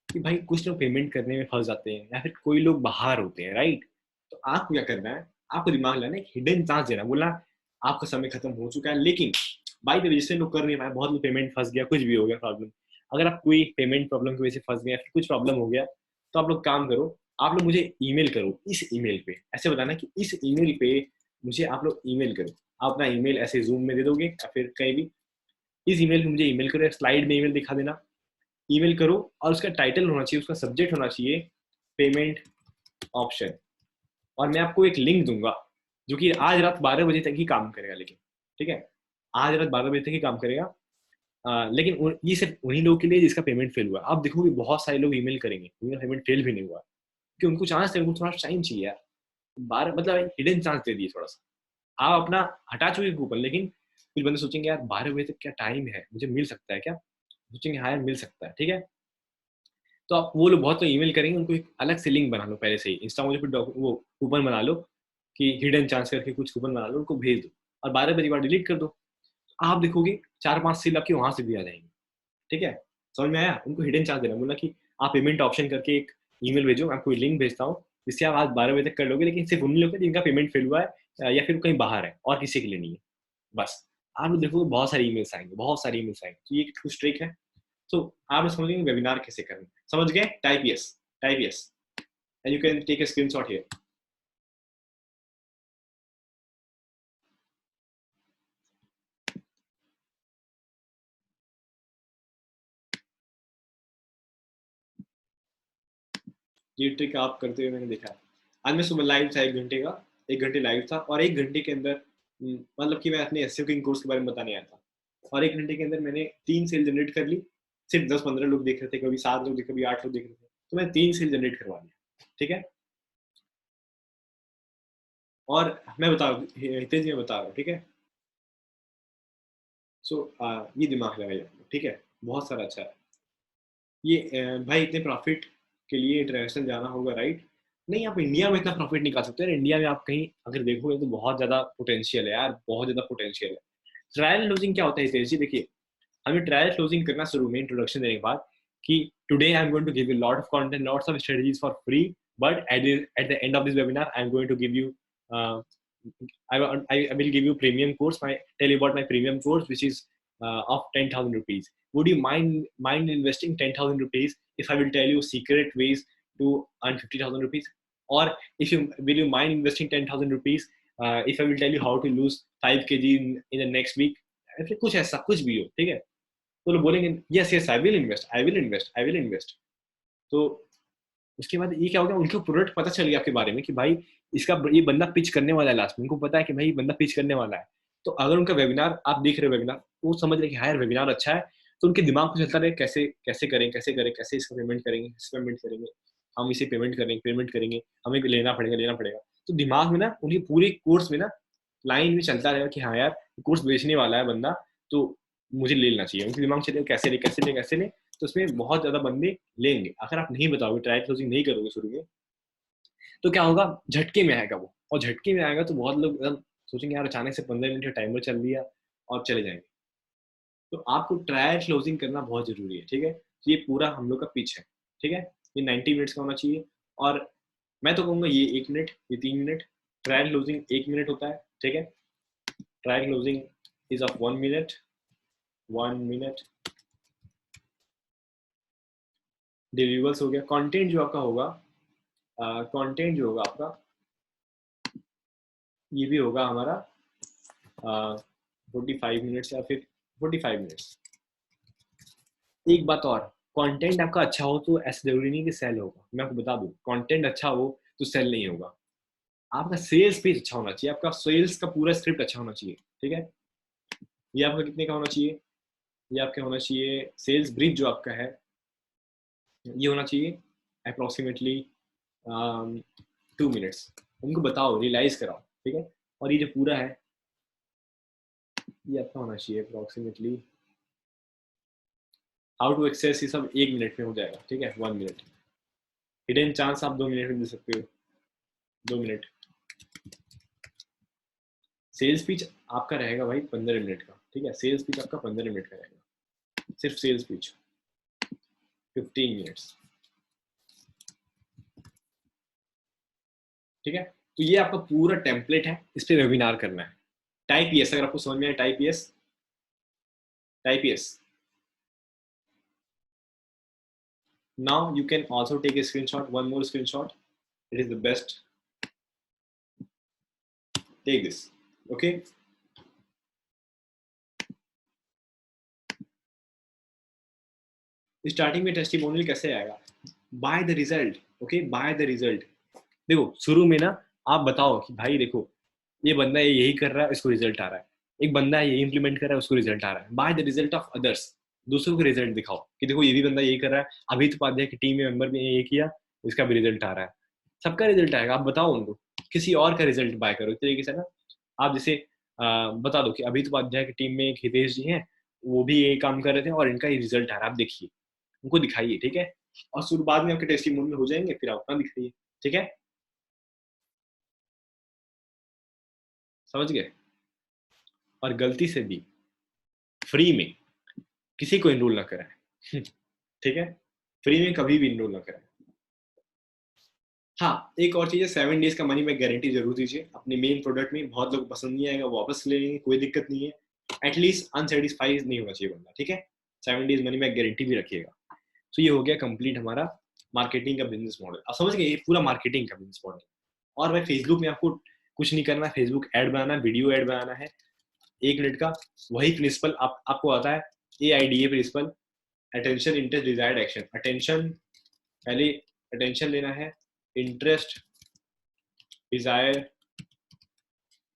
S1: कि भाई कुछ लोग पेमेंट करने में फंस जाते हैं, या फिर कोई लोग बाहर होते हैं, राइट। तो आपको क्या करना है, आपको दिमाग लगाना है, हिडन चांस देना, बोला आपका समय खत्म हो चुका है, लेकिन बाई द वे लोग कर नहीं पाए, बहुत लोग पेमेंट फंस गया, कुछ भी हो गया प्रॉब्लम, अगर आप कोई पेमेंट प्रॉब्लम की वजह से फंस गया, फिर कुछ प्रॉब्लम हो गया, तो आप लोग काम करो, आप लोग मुझे ईमेल करो, इस ईमेल पे ऐसे बताना कि इस ईमेल पे मुझे आप लोग ईमेल करो, आप अपना ईमेल ऐसे जूम में दे दोगे या फिर कहीं भी, इस ईमेल पे मुझे ईमेल करो, स्लाइड में ईमेल दिखा देना, ईमेल करो, और उसका टाइटल होना चाहिए, उसका सब्जेक्ट होना चाहिए पेमेंट ऑप्शन, और मैं आपको एक लिंक दूंगा जो कि आज रात 12 बजे तक ही काम करेगा, लेकिन ठीक है, आज रात 12 बजे तक ही काम करेगा। लेकिन ये सिर्फ उन्हीं लोगों के लिए जिसका पेमेंट फेल हुआ। आप देखोगे बहुत सारे लोग ईमेल करेंगे उनका पेमेंट फेल भी नहीं हुआ, क्योंकि उनको चांस है, उनको थोड़ा टाइम चाहिए यार, 12 मतलब हिडन चांस दे दिए थोड़ा सा, आप अपना हटा चुके कूपन, लेकिन कुछ बंदे सोचेंगे यार 12 बजे तक क्या टाइम है, मुझे मिल सकता है क्या, सोचेंगे हाँ यार मिल सकता है, ठीक है। तो आप वो लोग बहुत तो ईमेल करेंगे, उनको एक अलग से लिंक बना लो पहले से ही, इंस्टा मुझे फिर वो कूपन बना लो कि हिडन चांस करके कुछ कूपन बना लो, उनको भेज दो, और 12 बजे बाद डिलीट कर दो। आप देखोगे 4-5 सेल आपकी वहां से भी आ जाएंगे, ठीक है। समझ में आया, उनको हिडन चांस देना, बोला कि आप पेमेंट ऑप्शन करके एक ईमेल भेजो, मैं आपको लिंक भेजता हूँ जिससे आप आज 12 बजे तक कर लोगे, लेकिन सिर्फ उन लोग जिनका पेमेंट फेल हुआ है या फिर कहीं बाहर है, और किसी के लिए नहीं है, बस। आप लोग देखोगे बहुत सारी ईमेल्स आएंगे, बहुत सारी ईमेल्स आएंगे, तो ये कुछ ट्रिक है। तो आप समझेंगे वेबिनार कैसे करना, समझ गए, type yes, type yes. and you can take a screenshot here. ये ट्रिक आप करते हुए मैंने देखा है। आज मैं सुबह लाइव था 1 घंटे का, 1 घंटे लाइव था, और 1 घंटे के अंदर मतलब कि मैं अपने एसईओ किंग कोर्स के बारे में बताने आया था, और 1 घंटे के अंदर मैंने 3 सेल जनरेट कर ली। सिर्फ 10-15 लोग देख रहे थे, कभी 7 लोग, कभी 8 लोग देख रहे थे, तो मैं 3 सेल जनरेट करवा दिया। ठीक है, और मैं बता हितेश जी, मैं बता रहा हूँ, ठीक है। सो ये दिमाग लगाइए, ठीक है, बहुत सारा अच्छा है ये। भाई इतने प्रॉफिट के लिए इंटरनेशनल जाना होगा, राइट? नहीं, आप इंडिया में इतना प्रॉफिट निकाल सकते हैं। इंडिया में आप कहीं अगर देखोगे तो बहुत ज्यादा पोटेंशियल है यार, बहुत ज्यादा पोटेंशियल है। ट्रायल क्लोजिंग क्या होता है हितेश जी? देखिए, हमें ट्रायल क्लोजिंग करना शुरू में इंट्रोडक्शन देने के बाद कि today I am going to give you lot of content, lots of strategies for free, but at the end of this webinar I am going to give you I will give you premium course. Tell you about my premium course, which is of 10,000 rupees. Would you mind investing 10,000 rupees if I will tell you secret ways to earn 50,000 rupees? Or if you will you mind investing 10,000 rupees if I will tell you how to lose 5 kg in the next week? ऐसे कुछ ऐसा कुछ भी हो, ठीक है, तो लोग बोलेंगे yes yes, I will invest. तो उसके बाद ये क्या हो गया, उनको प्रोडक्ट पता चल गया आपके बारे में कि भाई इसका ये बंदा पिच करने वाला है, लास्ट में उनको पता है कि भाई बंदा पिच करने वाला है। तो अगर उनका वेबिनार आप देख रहे हो, वेबिनार वो समझ रहे कि हाँ यार वेबिनार अच्छा है, तो उनके दिमाग में चलता रहे कैसे कैसे करें, कैसे इसका पेमेंट करेंगे, कैसे पेमेंट करेंगे, हम इसे पेमेंट करेंगे, हमें लेना पड़ेगा। तो दिमाग में ना उनके पूरे कोर्स में ना लाइन में चलता रहेगा कि हाँ यार कोर्स बेचने वाला है बंदा, तो मुझे ले लेना चाहिए। उनके दिमाग में चलेगा कैसे ले। तो उसमें बहुत ज्यादा बंदे लेंगे। अगर आप नहीं बताओगे, ट्रायल क्लोजिंग नहीं करोगे शुरू में, तो क्या होगा, झटके में आएगा वो, और झटके में आएगा तो बहुत लोग सोचेंगे यार अचानक से 15 मिनट का टाइमर चल दिया और चले जाएंगे। तो आपको ट्रायल क्लोजिंग करना बहुत जरूरी है, ठीक है। तो ये पूरा हम लोग का पिच है, ठीक है। ये 90 मिनट्स का होना चाहिए, और मैं तो कहूँगा ये 1 मिनट, ये 3 मिनट। ट्रायल क्लोजिंग 1 मिनट होता है, ठीक है। Trial closing is of 1 minute, 1 minute. Delivers हो गया। कंटेंट जो आपका होगा, कंटेंट जो होगा आपका, ये भी होगा हमारा 45 मिनट्स या फिर 45 मिनट्स। एक बात और, कंटेंट आपका अच्छा हो तो ऐसा जरूरी नहीं कि सेल होगा। मैं आपको बता दूं, कंटेंट अच्छा हो तो सेल नहीं होगा। आपका सेल्स पेज अच्छा होना चाहिए, आपका सेल्स का पूरा स्क्रिप्ट अच्छा होना चाहिए, ठीक है। ये आपका कितने का होना चाहिए? ये आपका होना चाहिए सेल्स ब्रिज जो आपका है, ये होना चाहिए अप्रोक्सीमेटली 2 मिनट्स। उनको बताओ, रियलाइज कराओ, ठीक है। और ये जो पूरा है ये आपका होना चाहिए अप्रोक्सीमेटली हाउ टू एक्सेस, ये सब 1 मिनट में हो जाएगा, ठीक है। 1 मिनट। हिडन चांस आप 2 मिनट में दे सकते हो, 2 मिनट। सेल्स पिच आपका रहेगा भाई 15 मिनट का, ठीक है। सेल्स पिच आपका 15 मिनट का रहेगा, सिर्फ सेल्स पिच 15 मिनट्स, ठीक है। तो ये आपका पूरा टेम्पलेट है, इस पे वेबिनार करना है। टाइप यस अगर आपको समझ में आए, type yes, type yes. Now you can also take a screenshot, one more screenshot. It is the best. Take this, okay. Starting में टेस्टिमोनियल कैसे आएगा? By the result, okay, by the result. देखो शुरू में ना आप बताओ कि भाई देखो ये बंदा यही कर रहा है, इसको रिजल्ट आ रहा है। एक बंदा यही इंप्लीमेंट कर रहा है, उसको रिजल्ट आ रहा है। By the result of others, दूसरों को रिजल्ट दिखाओ कि देखो ये भी बंदा यही कर रहा है, अभी तो उपाध्याय की टीम में मेंबर ने ये किया, इसका भी रिजल्ट आ रहा है। सबका रिजल्ट आएगा, आप बताओ उनको, किसी और का रिजल्ट बाय करो। इस तरीके से ना आप जैसे बता दो कि अभी तो उपाध्याय की टीम में एक हितेश जी हैं, वो भी यही काम कर रहे थे और इनका ये रिजल्ट आ रहा है, आप देखिए, उनको दिखाइए, ठीक है। और शुरू बाद में आपके टेस्टिमोनियल हो जाएंगे, फिर आप अपना दिखाइए, ठीक है। समझ गए? और गलती से भी फ्री में किसी को इनरोल ना कराएं ठीक है, फ्री में कभी भी इनरोल ना कराएं। हाँ, एक और चीज है, 7 डेज का मनी बैक गारंटी जरूर दीजिए अपने मेन प्रोडक्ट में। बहुत लोग पसंद नहीं आएगा, वापस ले लेंगे, कोई दिक्कत नहीं है। एटलीस्ट अनसेटिस्फाइड नहीं होना चाहिए बंदा, ठीक है। 7 डेज मनी बैक गारंटी भी रखिएगा। तो ये हो गया कंप्लीट हमारा मार्केटिंग का बिजनेस मॉडल। आप समझ गए, ये पूरा मार्केटिंग का बिजनेस मॉडल। और भाई फेसबुक में आपको कुछ नहीं करना है, फेसबुक ऐड बनाना है, वीडियो ऐड बनाना है 1 मिनट का। वही प्रिंसिपल आपको आता है, AIDA principle, attention, interest, desired action. Attention, पहले अटेंशन लेना है, इंटरेस्ट, डिजायर,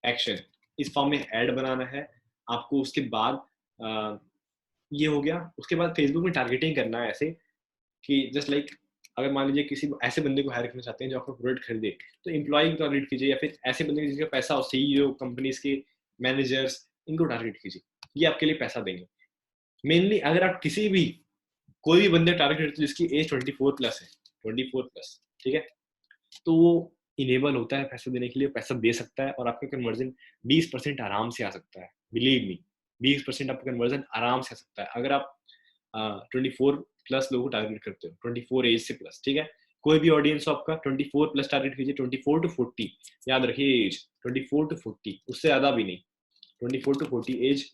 S1: एक्शन, इस फॉर्म में ऐड बनाना है आपको। उसके बाद ये हो गया। उसके बाद फेसबुक में टारगेटिंग करना है ऐसे कि जस्ट लाइक अगर मान लीजिए किसी ऐसे बंदे को हायर करना चाहते हैं जो आपका प्रोडक्ट खरीदे, तो एम्प्लॉय को टारगेट कीजिए, या फिर ऐसे बंदे जिसका पैसा हो, CEO कंपनीज के मैनेजर्स, इनको टारगेट कीजिए, ये आपके लिए पैसा देंगे। मेनली अगर आप किसी भी कोई भी बंदे टारगेट करते हैं जिसकी एज 24+ है, 24+, ठीक है, तो वो इनेबल होता है पैसा देने के लिए, पैसा दे सकता है, और आपका कन्वर्जन 20% आराम से आ सकता है। बिलीव मी, 20% आपका कन्वर्जन आराम से आ सकता है अगर आप 24+ लोगों को टारगेट करते हो, 24 एज से प्लस, ठीक है। कोई भी ऑडियंस हो आपका, 24+ टारगेट कीजिए, 24 to 40, याद रखिए एज 24 to 40, उससे ज्यादा भी नहीं, 24 to 40 एज।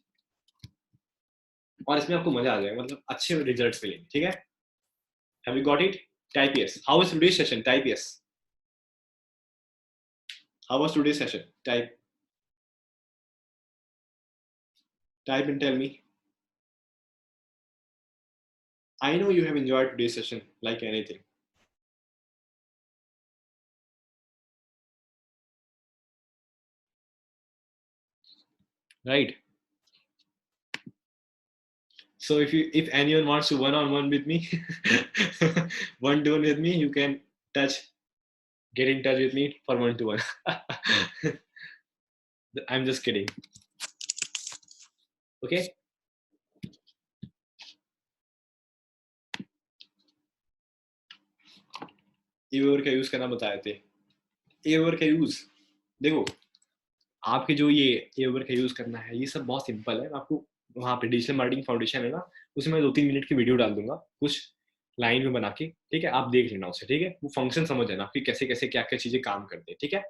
S1: और इसमें आपको मजा आ जाएगा, मतलब अच्छे रिजल्ट्स मिलेंगे, ठीक है। Have you got it? Type yes. How was today's session? Type yes. How was today's session? Type and tell me. I know you have enjoyed today's session like anything. Right? So if anyone wants to one-on-one with me, one-to-one with me, you can get in touch with me for one-to-one. I'm just kidding. Okay? Ever का यूज करना बताए थे। एवर का यूज देखो, आपके जो ये एवर का यूज करना है, ये सब बहुत सिंपल है। आपको वहाँ पे डिजिटल मार्केटिंग फाउंडेशन है ना, उसमें 2-3 मिनट की वीडियो डाल दूंगा कुछ लाइन में बना के, ठीक है। आप देख लेना उसे, ठीक है। वो फंक्शन समझ लेना कि कैसे कैसे क्या क्या चीजें काम करते हैं, ठीक है।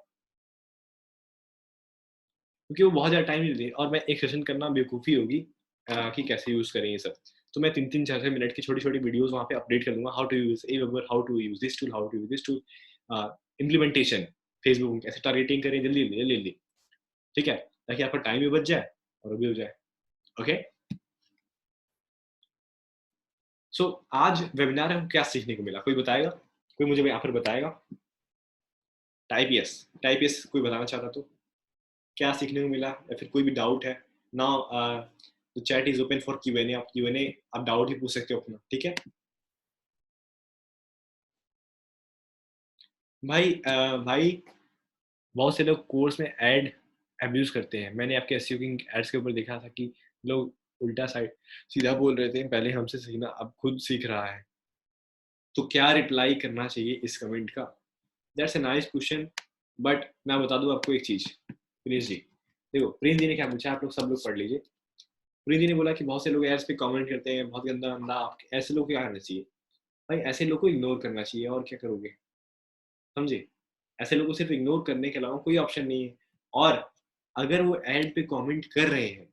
S1: क्योंकि वो बहुत ज्यादा टाइम लेते हैं, और मैं एक सेशन करना बेवकूफ़ी होगी कि कैसे यूज करें ये सब। तो मैं 3-3, 4-4 मिनट की छोटी छोटी वीडियोस वहाँ पे अपडेट कर दूंगा। How to use ever, how to use this tool, how to use this tool, implementation, Facebook में कैसे टारगेटिंग करें, जल्दी जल्दी जल्दी जल्दी, ठीक है, ताकि आपका टाइम भी बच जाए और वो भी हो जाए। ओके। सो आज वेबिनार में क्या सीखने को मिला, कोई बताएगा? कोई मुझे यहाँ पर बताएगा? टाइप यस, टाइप यस, कोई बताना चाहता तो क्या सीखने को मिला, या फिर कोई भी डाउट है? Now the chat is open for Q&A। आप Q&A, आप डाउट ही पूछ सकते हो अपना, ठीक है भाई। भाई बहुत से लोग कोर्स में एड अब्यूज करते हैं। मैंने आपके एसईओ की एड्स के ऊपर देखा था कि लोग उल्टा साइड सीधा बोल रहे थे, पहले हमसे सीखना, अब खुद सीख रहा है। तो क्या रिप्लाई करना चाहिए इस कमेंट का? That's a nice question. But मैं बता दूं आपको एक चीज, प्रिंस जी, देखो प्रिंस जी ने क्या पूछा, आप लोग सब लोग पढ़ लीजिए। प्रिंस जी ने बोला कि बहुत से लोग एड्स पे कमेंट करते हैं, बहुत गंदा गंदा, ऐसे लोग क्या करना चाहिए? भाई ऐसे लोग को इग्नोर करना चाहिए, और क्या करोगे, समझे। ऐसे लोगों को सिर्फ इग्नोर करने के अलावा कोई ऑप्शन नहीं है। और अगर वो एड पे कमेंट कर रहे हैं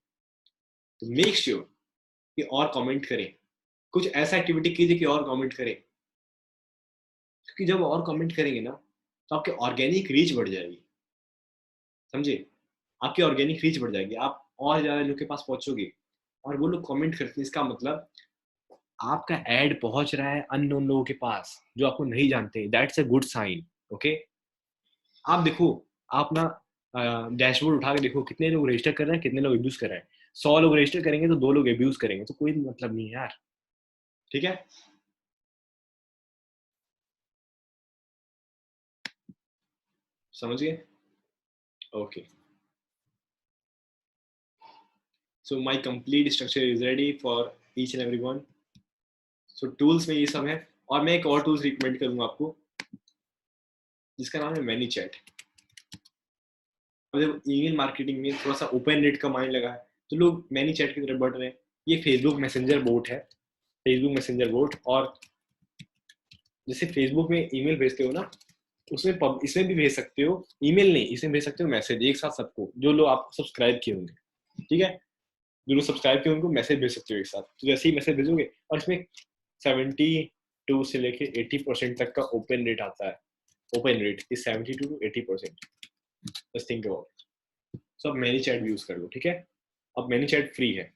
S1: तो मेक श्योर कि और कमेंट करें, कुछ ऐसा एक्टिविटी कीजिए कि और कमेंट करें, क्योंकि जब और कमेंट करेंगे ना तो आपके ऑर्गेनिक रीच बढ़ जाएगी, समझे। आपकी ऑर्गेनिक रीच बढ़ जाएगी, आप और ज्यादा लोग के पास पहुंचोगे। और वो लोग कमेंट करते हैं, इसका मतलब आपका एड पहुंच रहा है अननोन लोगों के पास जो आपको नहीं जानते। That's a good sign. Okay, आप देखो, आप ना डैशबोर्ड उठा के देखो कितने लोग रजिस्टर कर रहे हैं, कितने लोग अब्यूज कर रहे हैं। 100 लोग रजिस्टर करेंगे तो 2 लोग अब्यूज करेंगे, तो कोई मतलब नहीं है यार, ठीक है। समझ गए? Okay, so my complete structure is ready for each and everyone. So tools में ये सब है, और मैं एक और टूल्स रिकमेंड करूंगा आपको, जिसका नाम है मैनी चैट। जब ईमेल मार्केटिंग में थोड़ा सा ओपन नेट का माइंड लगा है, तो लोग मैनी चैट की तरफ बढ़ रहे हैं। ये फेसबुक मैसेंजर बोट है, फेसबुक मैसेंजर बोट। और जैसे फेसबुक में ईमेल भेजते हो ना, उसमें इसमें भी भेज सकते हो। ईमेल नहीं, इसमें भेज सकते हो मैसेज एक साथ सबको, जो लोग आपको सब्सक्राइब किए होंगे, ठीक है। जो लोग सब्सक्राइब किए उनको मैसेज भेज सकते हो एक साथ। तो जैसे ही मैसेज भेजोगे, और इसमें 70 2 से लेके 80% तक का ओपन रेट आता है. Open rate is 72 to 80%. Just think about. So अब मैनी चैट यूज कर लो, ठीक है. अब मैनी चैट फ्री है.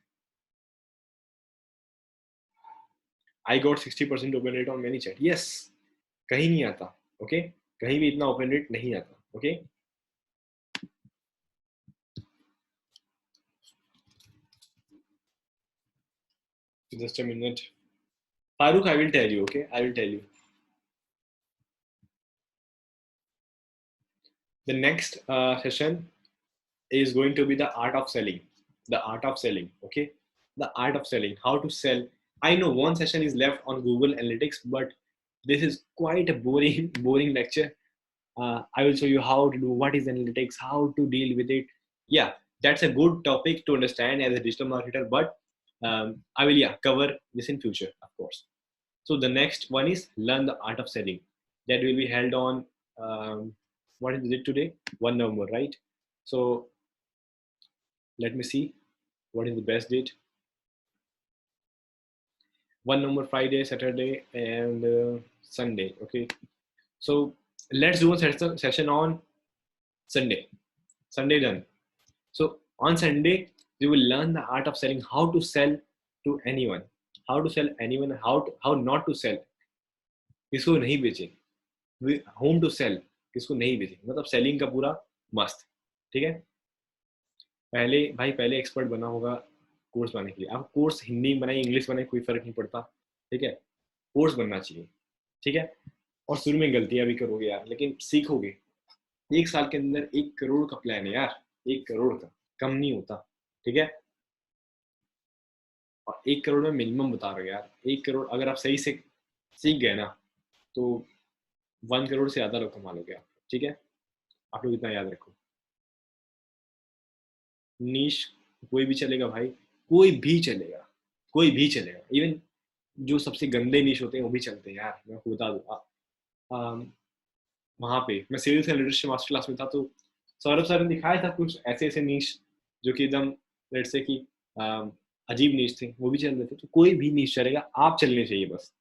S1: I got 60% open rate on many chat. Yes, कहीं नहीं आता. ओके, कहीं भी इतना ओपन रेट नहीं आता. Okay, just a minute. Farooq, I will tell you. Okay, I will tell you. The next session is going to be the art of selling. The art of selling. Okay, the art of selling. How to sell. I know one session is left on Google Analytics, but this is quite a boring, boring lecture. I will show you how to do what is analytics, how to deal with it. Yeah, that's a good topic to understand as a digital marketer. But I will cover this in future, of course. So the next one is learn the art of selling. That will be held on what is it today? 1 November, right? So let me see what is the best date. 1 November, Friday, Saturday, and Sunday. Okay. So let's do a session on Sunday. Sunday done. So on Sunday, you will learn the art of selling, how to sell to anyone, how to sell anyone, how not to sell. किसको नहीं बेचे, होम टू सेल किसको नहीं बेचे, मतलब सेलिंग का पूरा मस्त. ठीक है. पहले एक्सपर्ट बना होगा कोर्स बनाने के लिए. आप कोर्स हिंदी में बनाए, इंग्लिश बनाए, कोई फर्क नहीं पड़ता. ठीक है, कोर्स बनना चाहिए. ठीक है. और शुरू में गलतियां भी करोगे यार, लेकिन सीखोगे. 1 साल के अंदर 1 करोड़ का प्लान है यार. 1 करोड़ का कम नहीं होता. ठीक है. और 1 करोड़ में मिनिमम बता रहे हो यार. 1 करोड़ अगर आप सही से सीख गए ना, तो 1 करोड़ से ज्यादा लोग कमा लोगे आप. ठीक है. आप लोग इतना याद रखो. नीश कोई भी चलेगा भाई, कोई भी चलेगा, कोई भी चलेगा. इवन जो सबसे गंदे नीश होते हैं वो भी चलते हैं यार. मैं आपको बता दूँ, वहाँ पे मैं sales and leadership master class में था, तो सौरभ सर ने दिखाया था कुछ ऐसे ऐसे नीश जो कि एकदम लेट्स से कि अजीब नीश थे, वो भी चल रहे थे. तो कोई भी नीश चलेगा, आप चलने चाहिए बस.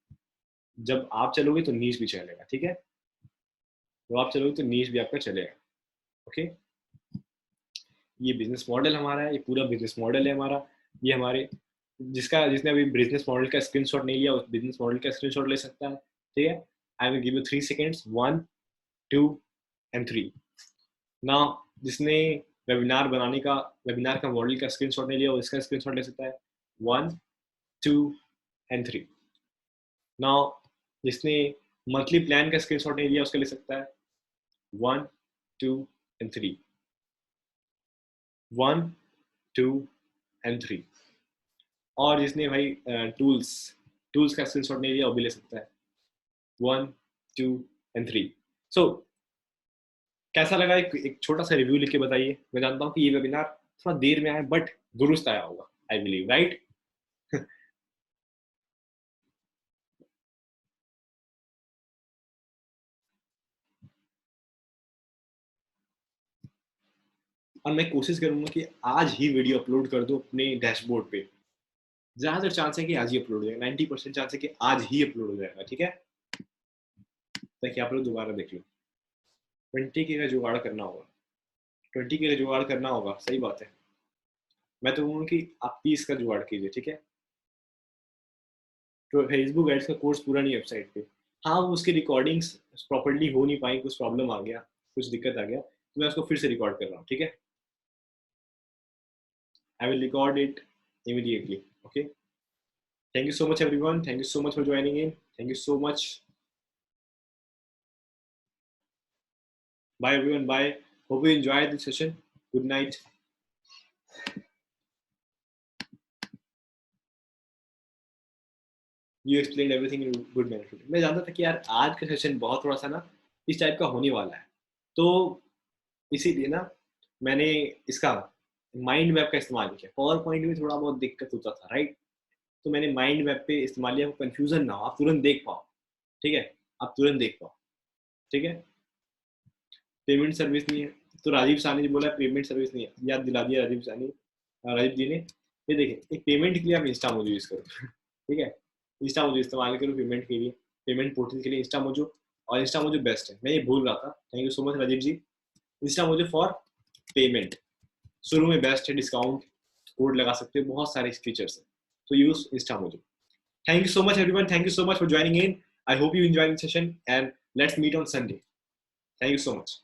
S1: जब आप चलोगे तो नीश भी चलेगा. ठीक है. तो आप चलोगे तो नीश भी आपका चलेगा. ओके. ये बिजनेस मॉडल हमारा है, ये पूरा बिजनेस मॉडल है हमारा. ये हमारे जिसने अभी बिजनेस मॉडल का स्क्रीनशॉट नहीं लिया, उस बिजनेस मॉडल का स्क्रीनशॉट ले सकता है. ठीक है. I will give you 3 seconds. 1 2 and 3. Now जिसने वेबिनार का मॉडल का स्क्रीनशॉट नहीं लिया, वो इसका स्क्रीनशॉट ले सकता है. 1 2 and 3. नाउ जिसने मंथली प्लान का स्क्रीनशॉट नहीं लिया, उसका ले सकता है. 1 2 and 3. 1 2 and 3. और जिसने भाई टूल्स का स्क्रीनशॉट नहीं लिया, वो भी ले सकता है. 1 2 and 3. सो कैसा लगा, एक छोटा सा रिव्यू लिख के बताइए. मैं जानता हूँ कि ये वेबिनार थोड़ा देर में आया, बट दुरुस्त आया होगा, आई बिलीव, राइट. और मैं कोशिश करूंगा कि आज ही वीडियो अपलोड कर दूं अपने डैशबोर्ड पे. ज्यादातर चांस है कि आज ही अपलोड हो जाएगा. 90% चांस है कि आज ही अपलोड हो जाएगा. ठीक है, ताकि आप लोग दोबारा देख लो. 20K का जुगाड़ करना होगा. 20K का जुगाड़ करना होगा. सही बात है. मैं तो कहूँगा कि आप 30 का जुगाड़ कीजिए. ठीक है. तो फेसबुक एड्स का कोर्स पूरा नहीं है वेबसाइट पे. हाँ, वो उसकी रिकॉर्डिंग्स प्रॉपर्ली हो नहीं पाई, कुछ प्रॉब्लम आ गया, कुछ दिक्कत आ गया, तो मैं उसको फिर से रिकॉर्ड कर रहा हूँ. ठीक है. I will record it immediately. Okay. Thank you so much, everyone. Thank you so much for joining in. Thank you so much. Bye, everyone. Bye. Hope you enjoyed the session. Good night. You explained everything in good manner. मैं जानता था कि यार आज का सेशन बहुत थोड़ा सा ना इस टाइप का होने वाला है, तो इसीलिए ना मैंने इसका माइंड मैप का इस्तेमाल किया. पावर पॉइंट में थोड़ा बहुत दिक्कत होता था, राइट. तो मैंने माइंड मैप पे इस्तेमाल किया, कंफ्यूजन ना हो, आप तुरंत देख पाओ. ठीक है, आप तुरंत देख पाओ. ठीक है. पेमेंट सर्विस नहीं है, तो राजीव साहनी जी बोला पेमेंट सर्विस नहीं है, याद दिला दिया राजीव जी ने. ये देखिए, एक पेमेंट के लिए आप इंस्टा मोजो यूज करो. ठीक है, इंस्टा मोजो इस्तेमाल करो पेमेंट के लिए. पेमेंट पोर्टल के लिए इंस्टामोजो, और इंस्टामोजो बेस्ट है, मैं ये भूल रहा था। Thank you so much Rajiv ji. Instamojo for payment शुरू में बेस्ट है, डिस्काउंट कोड लगा सकते हो, बहुत सारे फीचर्स हैं, तो use Instamojo. Thank you so much, everyone. Thank you so much for joining in. I hope you enjoyed the session, and let's meet on Sunday. Thank you so much.